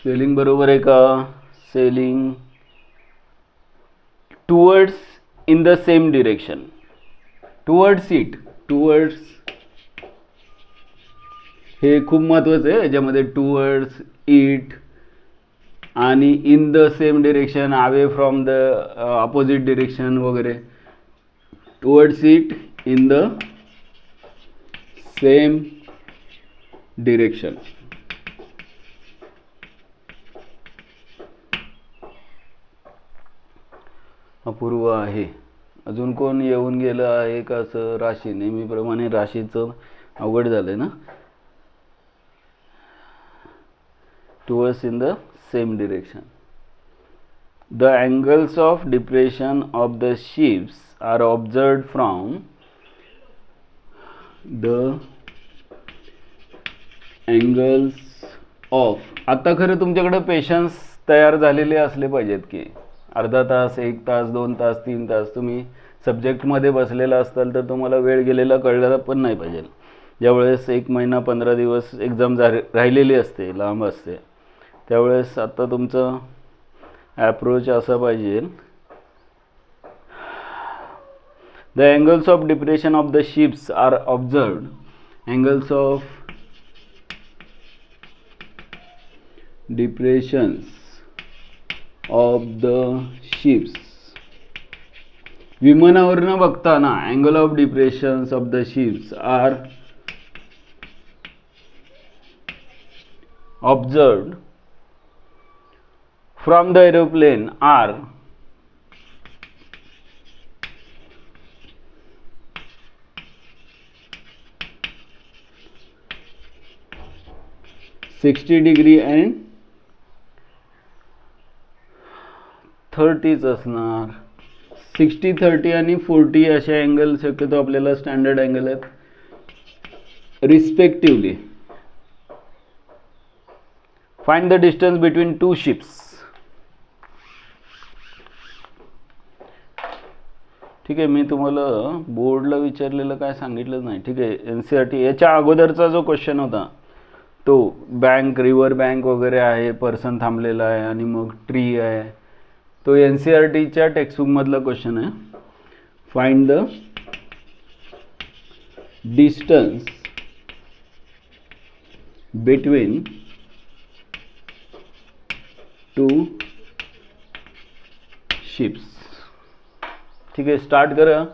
Speaker 1: sailing. बरोबर आहे का? sailing towards in the same direction. towards हे खूप महत्त्वाचं आहे याच्यामध्ये. टुवर्ड्स इट आणि in the same direction, away from the opposite direction वगैरे. Towards it in the same direction. Apurva आहे. अजून कोण येऊन गेलं आहे का? असं राशी, नेहमीप्रमाणे राशीचं अवघड झालंय ना. towards in the same direction. The angles of depression of the ships are observed from the angles of. आता खरं तुमच्याकडे पेशन्स तयार झालेले असले पाहिजेत की अर्धा तास, 1 तास, 2 तास, 3 तास तुम्ही सब्जेक्टमध्ये बसलेला असाल तर तुम्हाला वेळ गेलेला कळलेला पण नाही पाहिजे. ज्यावेळेस 1 महिना 15 दिवस एक्झाम राहिलेली असते, लांब असते, त्यावेळेस आता तुमचं ॲप्रोच असा पाहिजे. The angles of depression of the ships are observed. Angles of depressions of the ships. विमानावरनं बघताना angle of depressions of the ships are observed from the aeroplane are 60 degree and 30 असणार. 60, 30 आणि 40 असे अँगल शक्यतो आपल्याला standard angle आहेत respectively. Find the distance between 2 ships. ठीक आहे, मी तुम्हाला बोर्डला विचारलेलं काय सांगितलं नाही. ठीक आहे, NCERT याच्या अगोदरचा जो क्वेश्चन होता तो बँक, रिव्हर बँक वगैरे आहे, पर्सन थांबलेला आहे आणि मग ट्री आहे, तो NCERTच्या टेक्स्टबुकमधला क्वेश्चन आहे. Find the distance between 2 ships. ठीक आहे, स्टार्ट करा.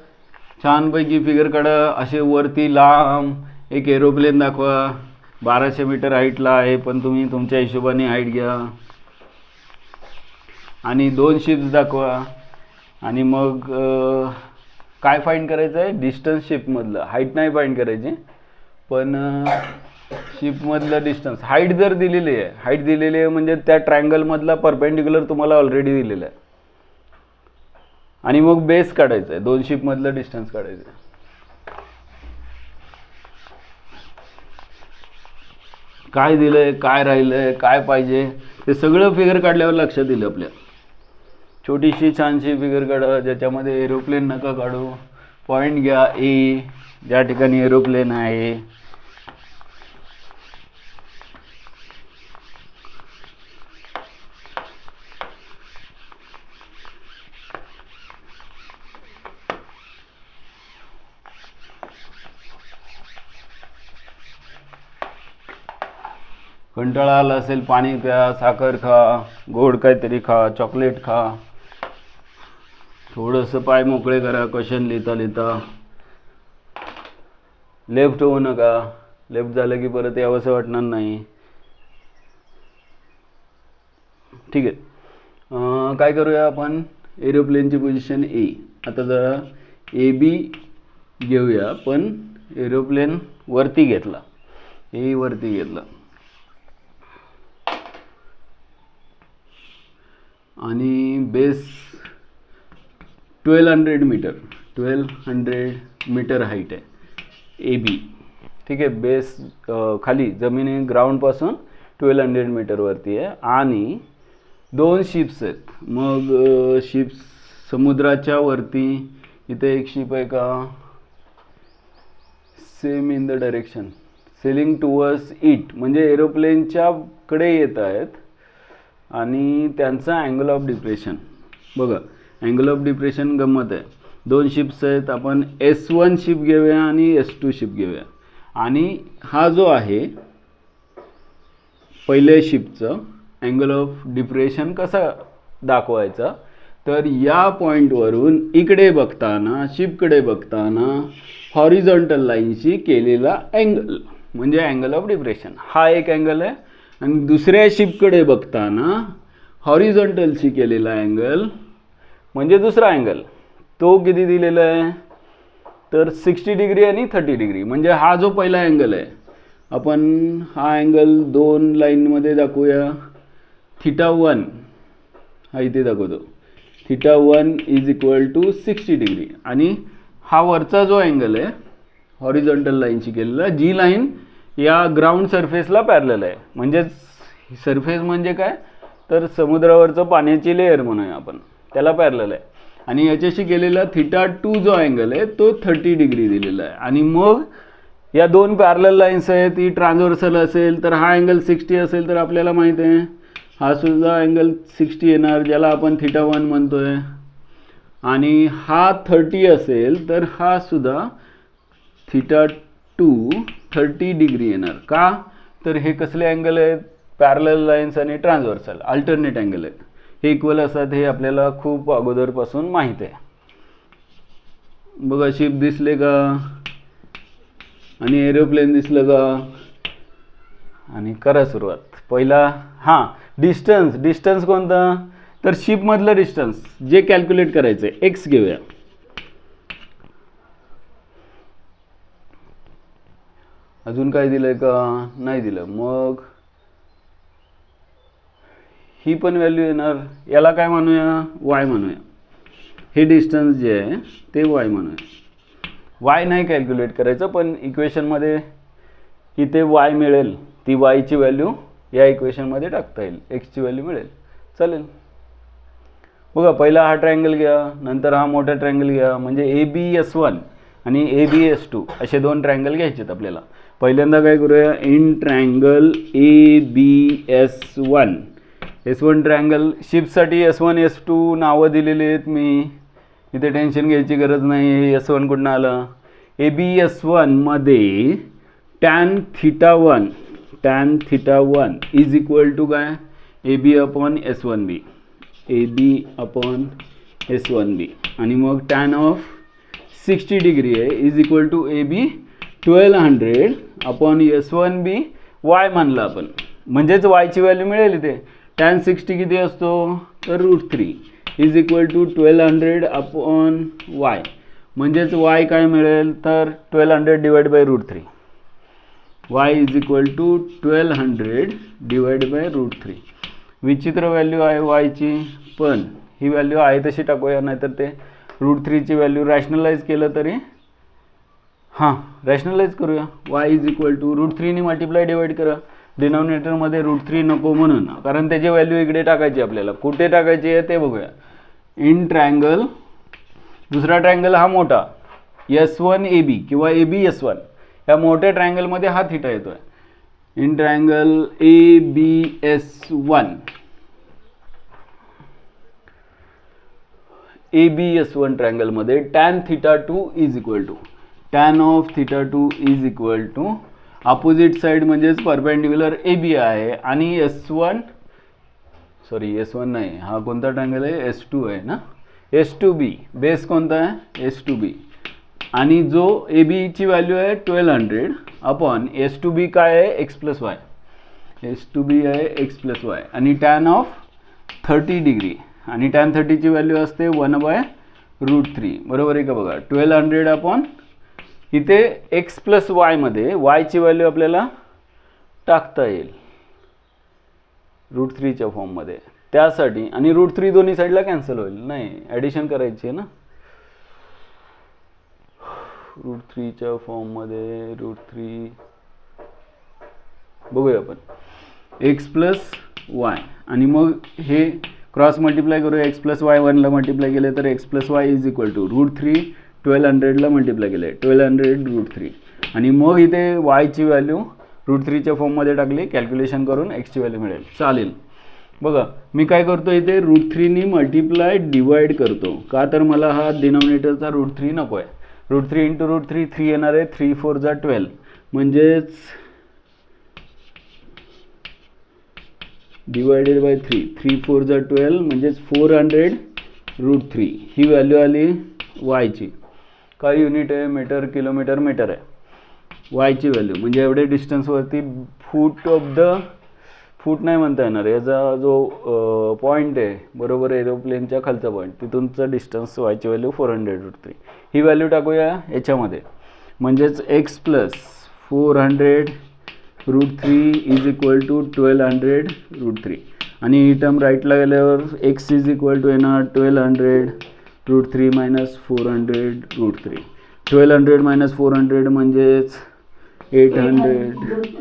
Speaker 1: छानपैकी फिगर काढा. असे वरती लांब एक एरोप्लेन दाखवा. 1200 मीटर हाईटला आहे, पण तुम्ही तुमच्या हिशोबाने हाईट घ्या आणि 2 शिप्स दाखवा. आणि मग काय फाइंड करायचं आहे, डिस्टन्स शिपमधलं. हाईट नाही फाइंड करायची, पण शिपमधलं डिस्टन्स. हाईट जर दिलेली आहे, हाईट दिलेली आहे म्हणजे त्या ट्रायंगलमधला परपेंडिक्युलर तुम्हाला ऑलरेडी दिलेला आहे. आणि मग बेस काढायचं आहे, 2 शिपमधलं डिस्टन्स काढायचं आहे. काय दिलंय, काय राहिलंय, काय पाहिजे ते सगळं फिगर काढल्यावर लक्षात येईल आपल्या. छोटीशी छानशी फिगर काढा ज्याच्यामध्ये एरोप्लेन नका काढू. पॉईंट घ्या ए, ज्या ठिकाणी एरोप्लेन आहे. कंटाळा आला असेल, पाणी प्या, साखर खा, गोड काहीतरी खा, चॉकलेट खा. थोडंसं पाय मोकळे करा क्वेश्चन लिहिता लिहिता. लेफ्ट होऊ नका. लेफ्ट झालं की परत यावंसं वाटणार नाही. ठीक आहे. काय करूया आपण, एरोप्लेनची पोझिशन ए. आता जरा ए बी घेऊया, पण एरोप्लेन वरती घेतला, ए वरती घेतला. आणि बेस 1200 मीटर, 1200 मीटर हाईट आहे ए बी. ठीक आहे. बेस खाली जमिनी ग्राउंडपासून 1200 मीटरवरती आहे. आणि 2 शिप्स आहेत. मग शिप्स समुद्राच्या वरती. इथे एक शिप आहे का, same in the direction, selling towards it, म्हणजे एरोप्लेनच्या कडे येत आहेत. आणि त्यांचा अँगल ऑफ डिप्रेशन बघा. अँगल ऑफ डिप्रेशन गंमत आहे. 2 शिप्स आहेत. आपण S1 शिप घेऊया आणि S2 शिप घेऊया. आणि हा जो आहे पहिल्या शिपचं अँगल ऑफ डिप्रेशन कसा दाखवायचा, तर या पॉईंटवरून इकडे बघताना, शिपकडे बघताना हॉरिझॉन्टल लाईनशी केलेला अँगल म्हणजे अँगल ऑफ डिप्रेशन. हा एक अँगल आहे. आणि दुसऱ्या शिपकडे बघताना हॉरिझॉन्टलशी केलेला अँगल म्हणजे दुसरा अँगल. तो किती दिलेला आहे, तर 60 डिग्री आणि 30 डिग्री. म्हणजे हा जो पहिला अँगल आहे, आपण हा अँगल 2 लाईनमध्ये दाखवूया. θ1 हा इथे दाखवतो. θ1 इज इक्वल टू 60 डिग्री. आणि हा वरचा जो अँगल आहे हॉरिझॉन्टल लाईनशी केलेला, जी लाईन या ग्राउंड सरफेसला पॅरलल आहे. म्हणजे सरफेस म्हणजे काय, तर समुद्रावरचं पाण्याची लेअर म्हणूया आपण, त्याला पॅरलल आहे. आणि याच्याशी केलेला θ2 जो अँगल आहे तो 30 डिग्री दिलेला आहे. आणि मग या 2 पॅरलल लाईन्स आहेत, ही ट्रान्सव्हर्सल असेल तर हा अँगल 60 असेल तर आपल्याला माहिती आहे हा सुद्धा अँगल 60 येणार, ज्याला आपण θ1 म्हणतोय. आणि हा 30 असेल तर हा सुद्धा θ2 30 डिग्री येणार. का, तर हे कसले अँगल आहेत, पॅरलल लाईन्स आणि ट्रान्सव्हर्सल अल्टरनेट अँगल आहेत. हे इक्वल असतात, हे आपल्याला खूप अगोदरपासून माहीत आहे. बघा शिप दिसले का, आणि एरोप्लेन दिसलं का. आणि करा सुरुवात. पहिला डिस्टन्स कोणता, तर शिपमधलं डिस्टन्स जे कॅल्क्युलेट करायचं आहे, एक्स घेऊया. अजून काय दिलंय का, नाही दिलं. मग ही पण व्हॅल्यू येणार, याला काय म्हणूया, वाय म्हणूया. हे डिस्टन्स जे आहे ते वाय म्हणूया. वाय नाही कॅल्क्युलेट करायचं, पण इक्वेशनमध्ये इथे वाय मिळेल, ती वायची व्हॅल्यू या इक्वेशनमध्ये टाकता येईल, एक्सची व्हॅल्यू मिळेल, चालेल. बघा पहिला हा ट्रायंगल घ्या, नंतर हा मोठा ट्रायंगल घ्या. म्हणजे ABS1 आणि ABS2 असे 2 ट्रायंगल घ्यायचेत आपल्याला. पहिल्यांदा काय करूया, in triangle ABS1. S1 triangle, शिपसाठी S1 S2 नावं दिलेली आहेत मी, इथे टेन्शन घ्यायची गरज नाही. S1 कुठनं आलं, ABS1 मध्ये tan θ1 इज इक्वल टू काय, AB upon S1B, AB upon S1B. आणि मग tan ऑफ 60 डिग्री आहे is equal to AB 1200 upon S1B y मानलं आपण, म्हणजेच वायची व्हॅल्यू मिळेल इथे tan 60 किती असतो तर √3 is equal to 1200 upon y, म्हणजेच y काय मिळेल तर 1200 divide by √3. y is equal to 1200 divide by √3. विचित्र व्हॅल्यू आहे y ची, पण ही व्हॅल्यू आहे तशी टाकूया, नाहीतर ते √3 ची व्हॅल्यू रॅशनलाइज केलं तरी हां रॅशनलाइज करूया. y इज इक्वल टू √3 ने मल्टिप्लाय डिवाइड करा, डिनॉमिनेटरमध्ये √3 नको म्हणून, कारण त्याची व्हॅल्यू इकडे टाकायची आपल्याला. कुठे टाकायची आहे ते बघूया. इन ट्रायंगल, दुसरा ट्रायंगल हा मोठा S1AB किंवा ABS1, या मोठ्या ट्रायंगलमध्ये हा थिटा येतोय. इन ट्रायंगल ABS1 ट्रायंगलमध्ये tan θ2 is equal to tan of θ2 is equal to opposite side म्हणजेच परपेंडिक्युलर AB आहे, आणि S1 नाही, हा कोणता ट्रायंगल आहे S2 आहे ना, S2B बेस कोणता आहे S2B, आणि जो AB ची व्हॅल्यू आहे 1200 अपॉन S2B काय आहे x प्लस वाय, S2B आहे x प्लस वाय, आणि tan ऑफ 30 डिग्री, आणि tan 30 ची व्हॅल्यू असते 1/√3. बरोबर आहे का बघा. 1200 अपॉन इथे x प्लस वाय मध्ये y ची व्हॅल्यू आपल्याला टाकता येईल √3 च्या फॉर्ममध्ये, त्यासाठी. आणि √3 दोन्ही साईडला कॅन्सल होईल, नाही ॲडिशन करायची आहे ना. √3 च्या फॉर्ममध्ये √3 बघूया आपण, x प्लस वाय, आणि मग हे क्रॉस मल्टिप्लाय करूया. x प्लस वाय 1ला मल्टिप्लाय केले तर x plus y is equal to √3 1200ला मल्टिप्लाय केले 1200 √3, आणि मग इथे y ची व्हॅल्यू √3 च्या फॉर्ममध्ये टाकली, कॅल्क्युलेशन करून x ची व्हॅल्यू मिळेल. चालेल. बघा मी काय करतो, इथे √3 नी मल्टिप्लाय डिवाइड करतो, का तर मला हा डिनॉमिनेटरचा √3 नको आहे. √3 इंटू √3 3 येणार आहे, 3 4 जा 12, म्हणजेच डिवायडेड बाय 3 4 जा 12, म्हणजेच 400 √3. ही व्हॅल्यू आली y ची. काय युनिट आहे, मीटर किलोमीटर मीटर आहे. y ची व्हॅल्यू म्हणजे एवढे डिस्टन्सवरती फूट ऑफ द, फूट नाही म्हणता येणार, याचा जो पॉईंट आहे बरोबर एरोप्लेनच्या खालचा पॉईंट, तिथूनचा डिस्टन्स y ची व्हॅल्यू 400 √3. ही व्हॅल्यू टाकूया याच्यामध्ये, म्हणजेच x plus 400 √3 is equal to 1200 √3, आणि ही टर्म राईटला गेल्यावर x इज इक्वल टू येणार 1200 √3 मायनस 400 √3. 1200 मायनस 400 म्हणजेच 800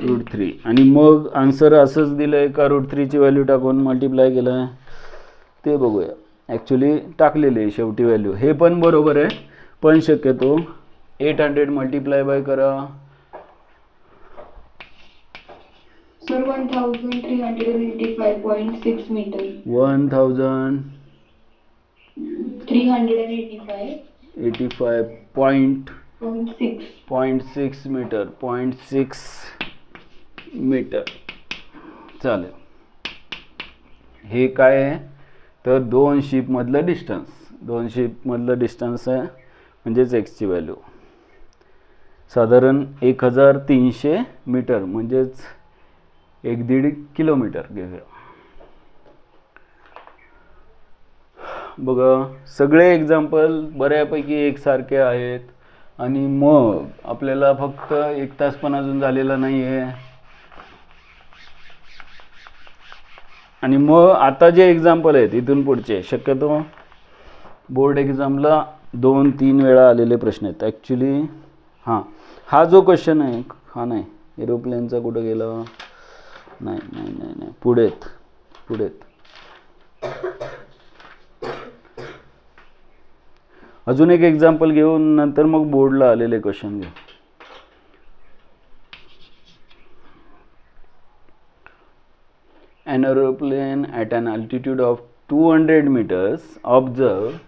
Speaker 1: √3, आणि मग आन्सर असंच दिलं आहे का √3 ची व्हॅल्यू टाकून मल्टिप्लाय केलं आहे ते बघूया. ॲक्च्युली टाकलेली आहे शेवटी व्हॅल्यू, हे पण बरोबर आहे, पण शक्यतो 800 मल्टिप्लाय बाय करा.
Speaker 2: Sir 1385.6 metre.
Speaker 1: 1385.6 metre, 0.6 metre. चालेल. हे काय आहे तर दोन शिपमधलं डिस्टन्स, दोन शिपमधलं डिस्टन्स आहे, म्हणजेच x ची व्हॅल्यू साधारण 1300 मीटर, म्हणजेच 1.5 किलोमीटर घेऊया. बघा सगळे एक्झाम्पल बऱ्यापैकी एकसारखे आहेत, आणि मग आपल्याला फक्त 1 तास पण अजून झालेला नाही आहे, आणि मग आता जे एक्झाम्पल आहेत इथून पुढचे शक्यतो बोर्ड एक्झामला 2-3 वेळा आलेले प्रश्न आहेत. ॲक्च्युली हा जो क्वेश्चन आहे हा नाही, एरोप्लेनचा कुठं गेला, नाही पुढेत. अजून एक एक्झाम्पल घेऊन नंतर मग बोर्डला आलेले क्वेश्चन घेऊ. An aeroplane at an altitude of 200 meters observe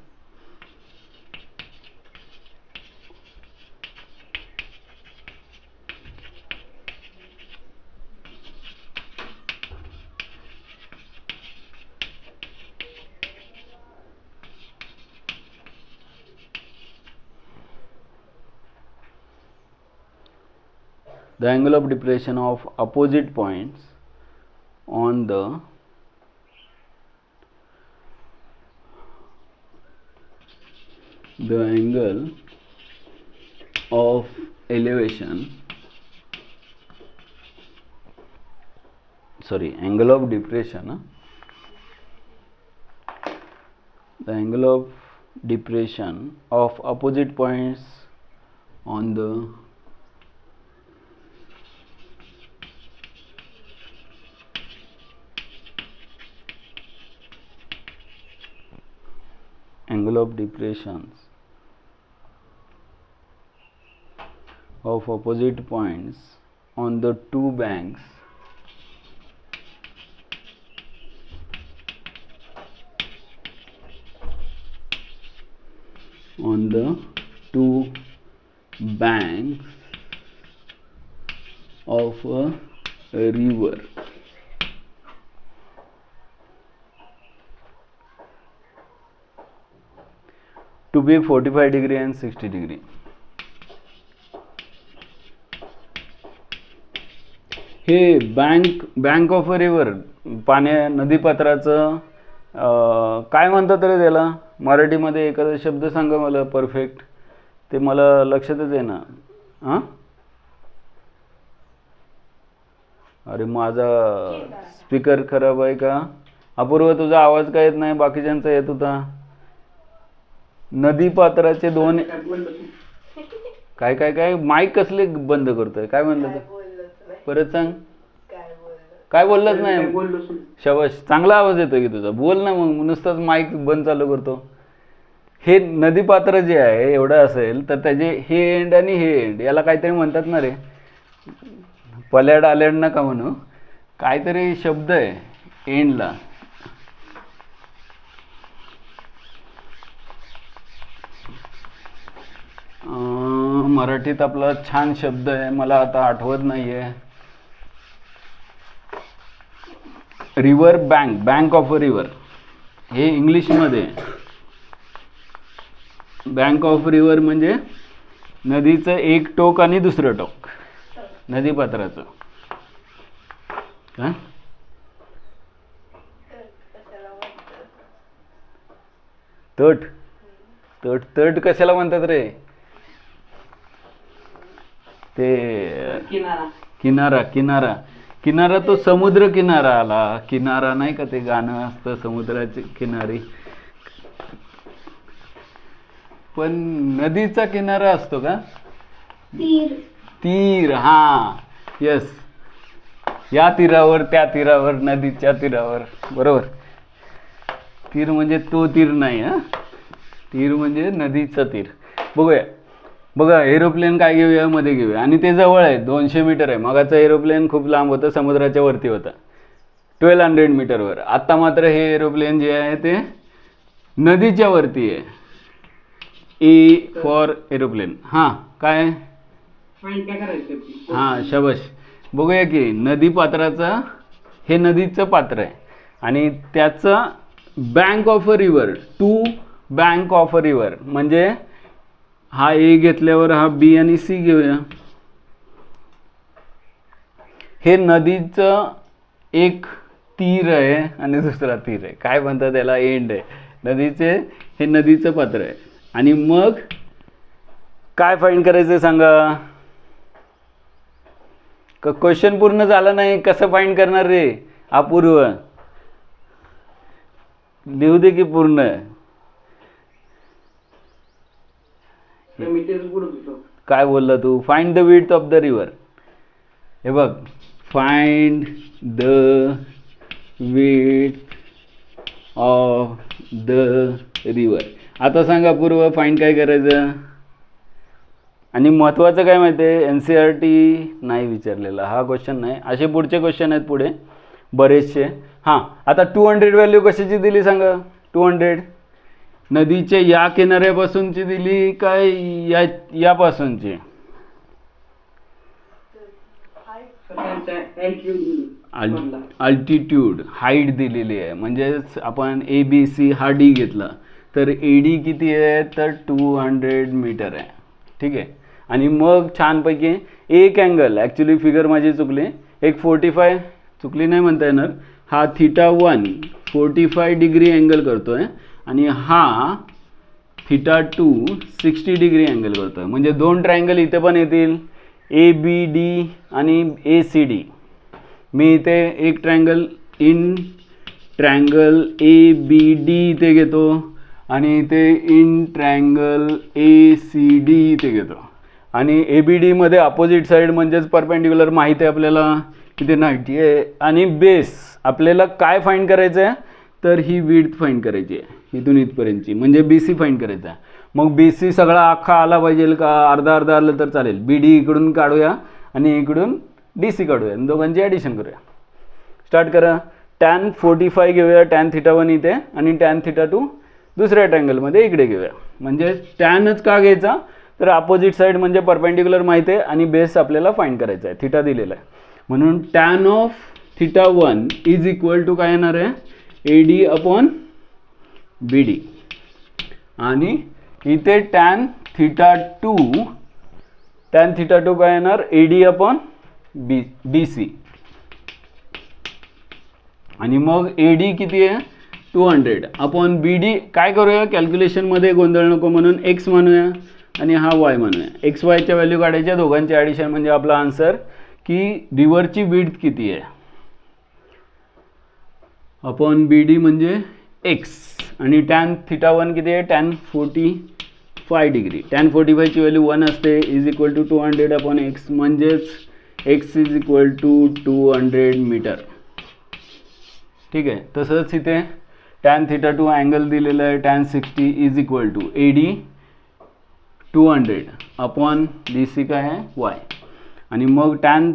Speaker 1: the angle of depression of opposite points on the the angle of elevation, sorry, angle of depression, the angle of depression of opposite points on the angle of depressions of opposite points on the two banks of a river. To be 45 degree and 60 degree. हे bank of a river, नदीपात्राचं काय म्हणतात रे त्याला मराठीमध्ये? एखादा शब्द सांगा मला perfect, ते मला लक्षातच आहे ना. हां, अरे माझा स्पीकर खराब आहे का? अपूर्व तुझा आवाज काय येत नाही, बाकीच्यांचा येत होता. नदीपात्राचे दोन काय काय काय माईक कसले बंद करतोय? काय म्हणलं तू? परत सांग. काय बोललंच नाही. शाबाश, चांगला आवाज येतो की तुझा, बोल ना. मग नुसताच माईक बंद चालू करतो. हे नदीपात्र जे आहे एवढं असेल तर त्याचे हे एंड आणि हे एंड याला काहीतरी म्हणतात ना रे, पल्याड आल्याड नका म्हणू, काहीतरी शब्द आहे एंडला. मराठीत आपला छान शब्द आहे, मला आता आठवत नाहीये. River bank, bank of a river, हे इंग्लिशमध्ये. बँक ऑफ रिव्हर म्हणजे नदीचं एक टोक आणि दुसरं टोक नदीपात्राचं. काय तट? तट तट कशाला म्हणतात रे? ते किनारा. किनारा किनारा तो समुद्र किनारा आला. किनारा नाही का ते गाणं असतं समुद्राचे किनारी, पण नदीचा किनारा असतो का? तीर. हा, यस. या तीरावर, त्या तीरावर, नदीच्या तीरावर, बरोबर. तीर म्हणजे तो तीर नाही, हा, तीर म्हणजे नदीचं तीर. बघूया, बघा एरोप्लेन काय घेऊया, मध्ये घेऊया, आणि ते जवळ आहे, 200 मीटर आहे. मगाचं एरोप्लेन खूप लांब होतं, समुद्राच्या वरती होता, 1200 मीटरवर. आता मात्र हे एरोप्लेन जे आहे ते नदीच्या वरती आहे. A for aeroplane. हां, काय करायचं? हां, शाबाश. बघूया की नदीपात्राचा, हे नदीचं पात्र आहे आणि त्याचं bank of a river, to bank of a river म्हणजे हा ए घेतल्यावर हा बी आणि सी घेऊया. हे नदीचं एक तीर आहे आणि दुसरा तीर आहे. काय म्हणतात त्याला? एंड आहे नदीचे. हे नदीचं पात्र आहे. आणि मग काय फाइंड करायचं सांगा? क्वेश्चन पूर्ण झाला नाही, कसं फाइंड करणार रे अपूर्व? लिहू दे की पूर्ण. काय बोलला तू? Find the width of the river. हे बघ, find the width of the river. आता सांगा पूर्व, फाइंड काय करायचं? आणि महत्त्वाचं काय माहिती आहे, NCERT नाही विचारलेला हा क्वेश्चन नाही, असे पुढचे क्वेश्चन आहेत पुढे बरेचसे. हां, आता 200 व्हॅल्यू कशाची दिली सांगा? 200 नदीच्या या किनाऱ्यापासूनची दिली काय यापासूनची? अल्टिट्यूड, हाईट दिलेली आहे. म्हणजेच आपण ABC हा D घेतला तर AD किती आहे? तर 200 मीटर आहे. ठीक आहे. आणि मग छानपैकी एक अँगल, ॲक्च्युली फिगर माझी चुकली, एक 45 चुकली नाही म्हणता येणार, हा θ1 45 डिग्री अँगल करतोय आणि हा थिटा 2 60 डिग्री अँगल करतो आहे. म्हणजे दोन ट्रायंगल इथे पण येतील, ए बी डी आणि ए सी डी. मी इथे एक triangle in triangle A B D इथे घेतो आणि इथे in triangle A C D इथे घेतो. आणि ए बी डीमध्ये अपोजिट साईड म्हणजेच परपेंडिक्युलर माहिती आहे आपल्याला किती 90 आहे. आणि बेस आपल्याला काय फाइंड करायचं आहे, तर ही विड्थ फाइंड करायची आहे इथून इथपर्यंतची, म्हणजे बी सी फाइंड करायचा आहे. मग बी सी सगळा अख्खा आला पाहिजे का अर्धा अर्धा आलं तर चालेल. बी डी इकडून काढूया आणि इकडून डी सी काढूया, दोघांची ॲडिशन करूया. स्टार्ट करा. टॅन 45 घेऊया, टॅन थिटा 1 इथे आणि टॅन थिटा 2 दुसऱ्या ट्रँगलमध्ये इकडे घेऊया. म्हणजे टॅनच का घ्यायचा, तर अपोजिट साईड म्हणजे परपेंडिक्युलर माहिती आहे आणि बेस आपल्याला फाइंड करायचा आहे, थिटा दिलेला आहे. म्हणून tan of theta 1 is equal to काय येणार आहे, A D upon B D. आणि इथे टॅन थिटा 2 काय येणार, A D upon B C. आणि मग ए डी किती आहे 200 अपॉन बी डी. काय करूया, कॅल्क्युलेशनमध्ये गोंधळ नको म्हणून एक्स म्हणूया आणि हा वाय म्हणूया. एक्स वायच्या व्हॅल्यू काढायच्या, दोघांची ॲडिशन म्हणजे आपला आन्सर की रिव्हरची विड्थ किती आहे अपॉन बी डी म्हणजे एक्स. आणि टॅन थिटा 1 किती आहे, टॅन 45 डिग्री. टॅन 45ची व्हॅल्यू 1 असते, is equal to 200 upon x, म्हणजेच x is equal to 200 metre. ठीक आहे. तसंच इथे टॅन थिटा 2 अँगल दिलेला आहे, tan 60 is equal to A D 200 upon D C काय आहे वाय. आणि मग टॅन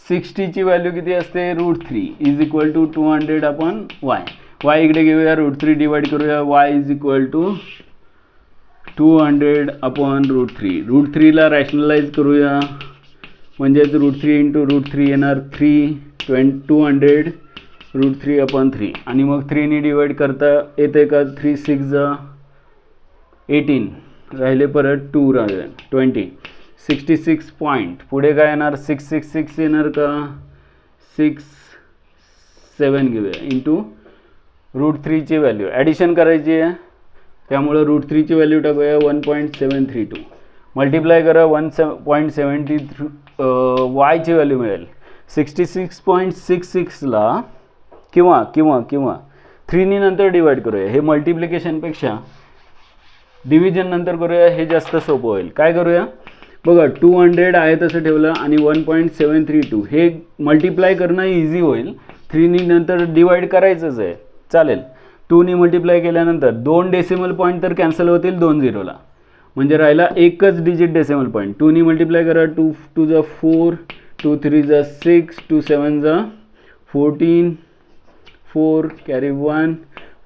Speaker 1: 60ची व्हॅल्यू किती असते, √3 is equal to 200 upon y. Y इकडे घेऊया, √3 डिवाइड करूया, y is equal to 200 upon √3. √3ला रॅशनलाइज करूया, म्हणजेच √3 इंटू √3 येणार 200 √3 अपॉन 3. आणि मग 3ने डिवाइड करता येते का, 3 6 जा 18, राहिले परत 2 राहिले 20. 66 पॉईंट पुढे काय येणार, 666 येणार का, 67 घेऊया इंटू √3ची व्हॅल्यू ॲडिशन करायची आहे, त्यामुळं √3ची व्हॅल्यू टाकूया 1.732. मल्टिप्लाय करा 1.73 वायची व्हॅल्यू मिळेल 66.66ला किंवा 3नी नंतर डिवाइड करूया. हे मल्टिप्लिकेशनपेक्षा डिव्हिजन नंतर करूया, हे जास्त सोपं होईल. काय करूया बघा, 200 आहे तसं ठेवलं आणि 1.732 हे मल्टिप्लाय करणं इझी होईल. 3नी नंतर डिवाइड करायचंच आहे, चालेल. 2नी मल्टिप्लाय केल्यानंतर 2 डेसिमल पॉईंट तर कॅन्सल होतील 2 झिरोला, म्हणजे राहिला एकच डिजिट डेसिमल पॉईंट. 2नी मल्टिप्लाय करा, 2 2 जा 4, 2 3 जा 6, 2 7 जा 14, 4 कॅरी 1,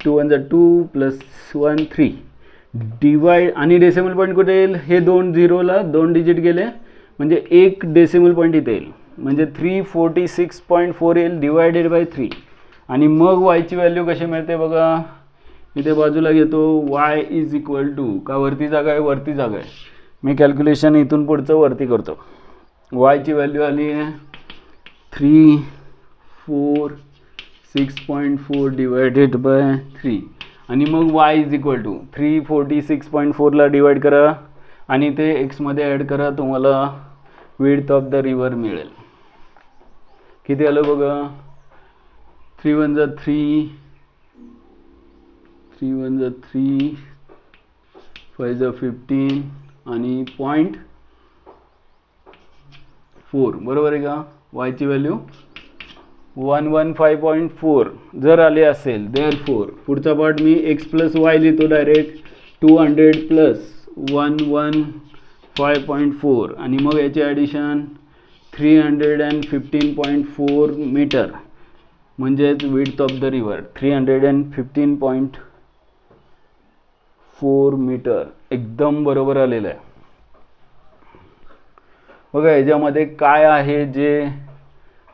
Speaker 1: 2 1 जा 2 प्लस 1 3. डिवाइड आणि डेसिमल पॉईंट कुठे येईल, हे 2 झिरोला 2 डिजिट गेले म्हणजे एक डेसिमल पॉईंट इथे येईल, म्हणजे 346.4 येईल डिवायडेड बाय 3. आणि मग वायची व्हॅल्यू कशी मिळते बघा, इथे बाजूला घेतो, वाय इज इक्वल टू का वरती जागा आहे, वरती जागा आहे, मी कॅल्क्युलेशन इथून पुढचं वरती करतो. वायची व्हॅल्यू आली आहे 346.4 डिवायडेड बाय 3. आणि मग वाय इज इक्वल टू 346.4ला डिवाइड करा आणि ते एक्समध्ये ॲड करा, तुम्हाला विड्थ ऑफ द रिव्हर मिळेल. किती आलं बघा, 3 1 जा 3, 3 1 जा 3, 5 जा 15 आणि 0.4 बरोबर आहे का. वायची व्हॅल्यू 115.4 जर आले असेल, देअरफॉर पुढचा पार्ट मी एक्स प्लस वाय लिहितो डायरेक्ट, 200 प्लस 115.4 आणि मग याचे ॲडिशन 315.4 मीटर, म्हणजेच width of the river 315.4 metre. एकदम बरोबर आलेलं आहे बघा. याच्यामध्ये काय आहे जे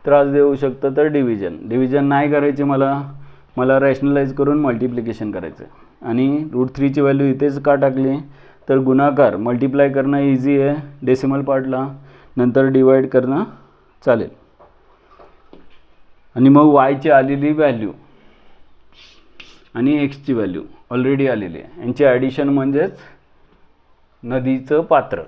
Speaker 1: त्रास देऊ शकतं, तर डिव्हिजन नाही करायचे, मला रॅशनलाइज करून मल्टिप्लिकेशन करायचं आहे. आणि √3ची व्हॅल्यू इथेच का टाकली, तर गुणाकार मल्टिप्लाय करणं इझी आहे डेसिमल पार्टला, नंतर डिवाइड करणं चालेल. आणि मग वायची आलेली व्हॅल्यू आणि एक्सची व्हॅल्यू ऑलरेडी आलेली आहे, यांची ॲडिशन म्हणजेच नदीचं पात्र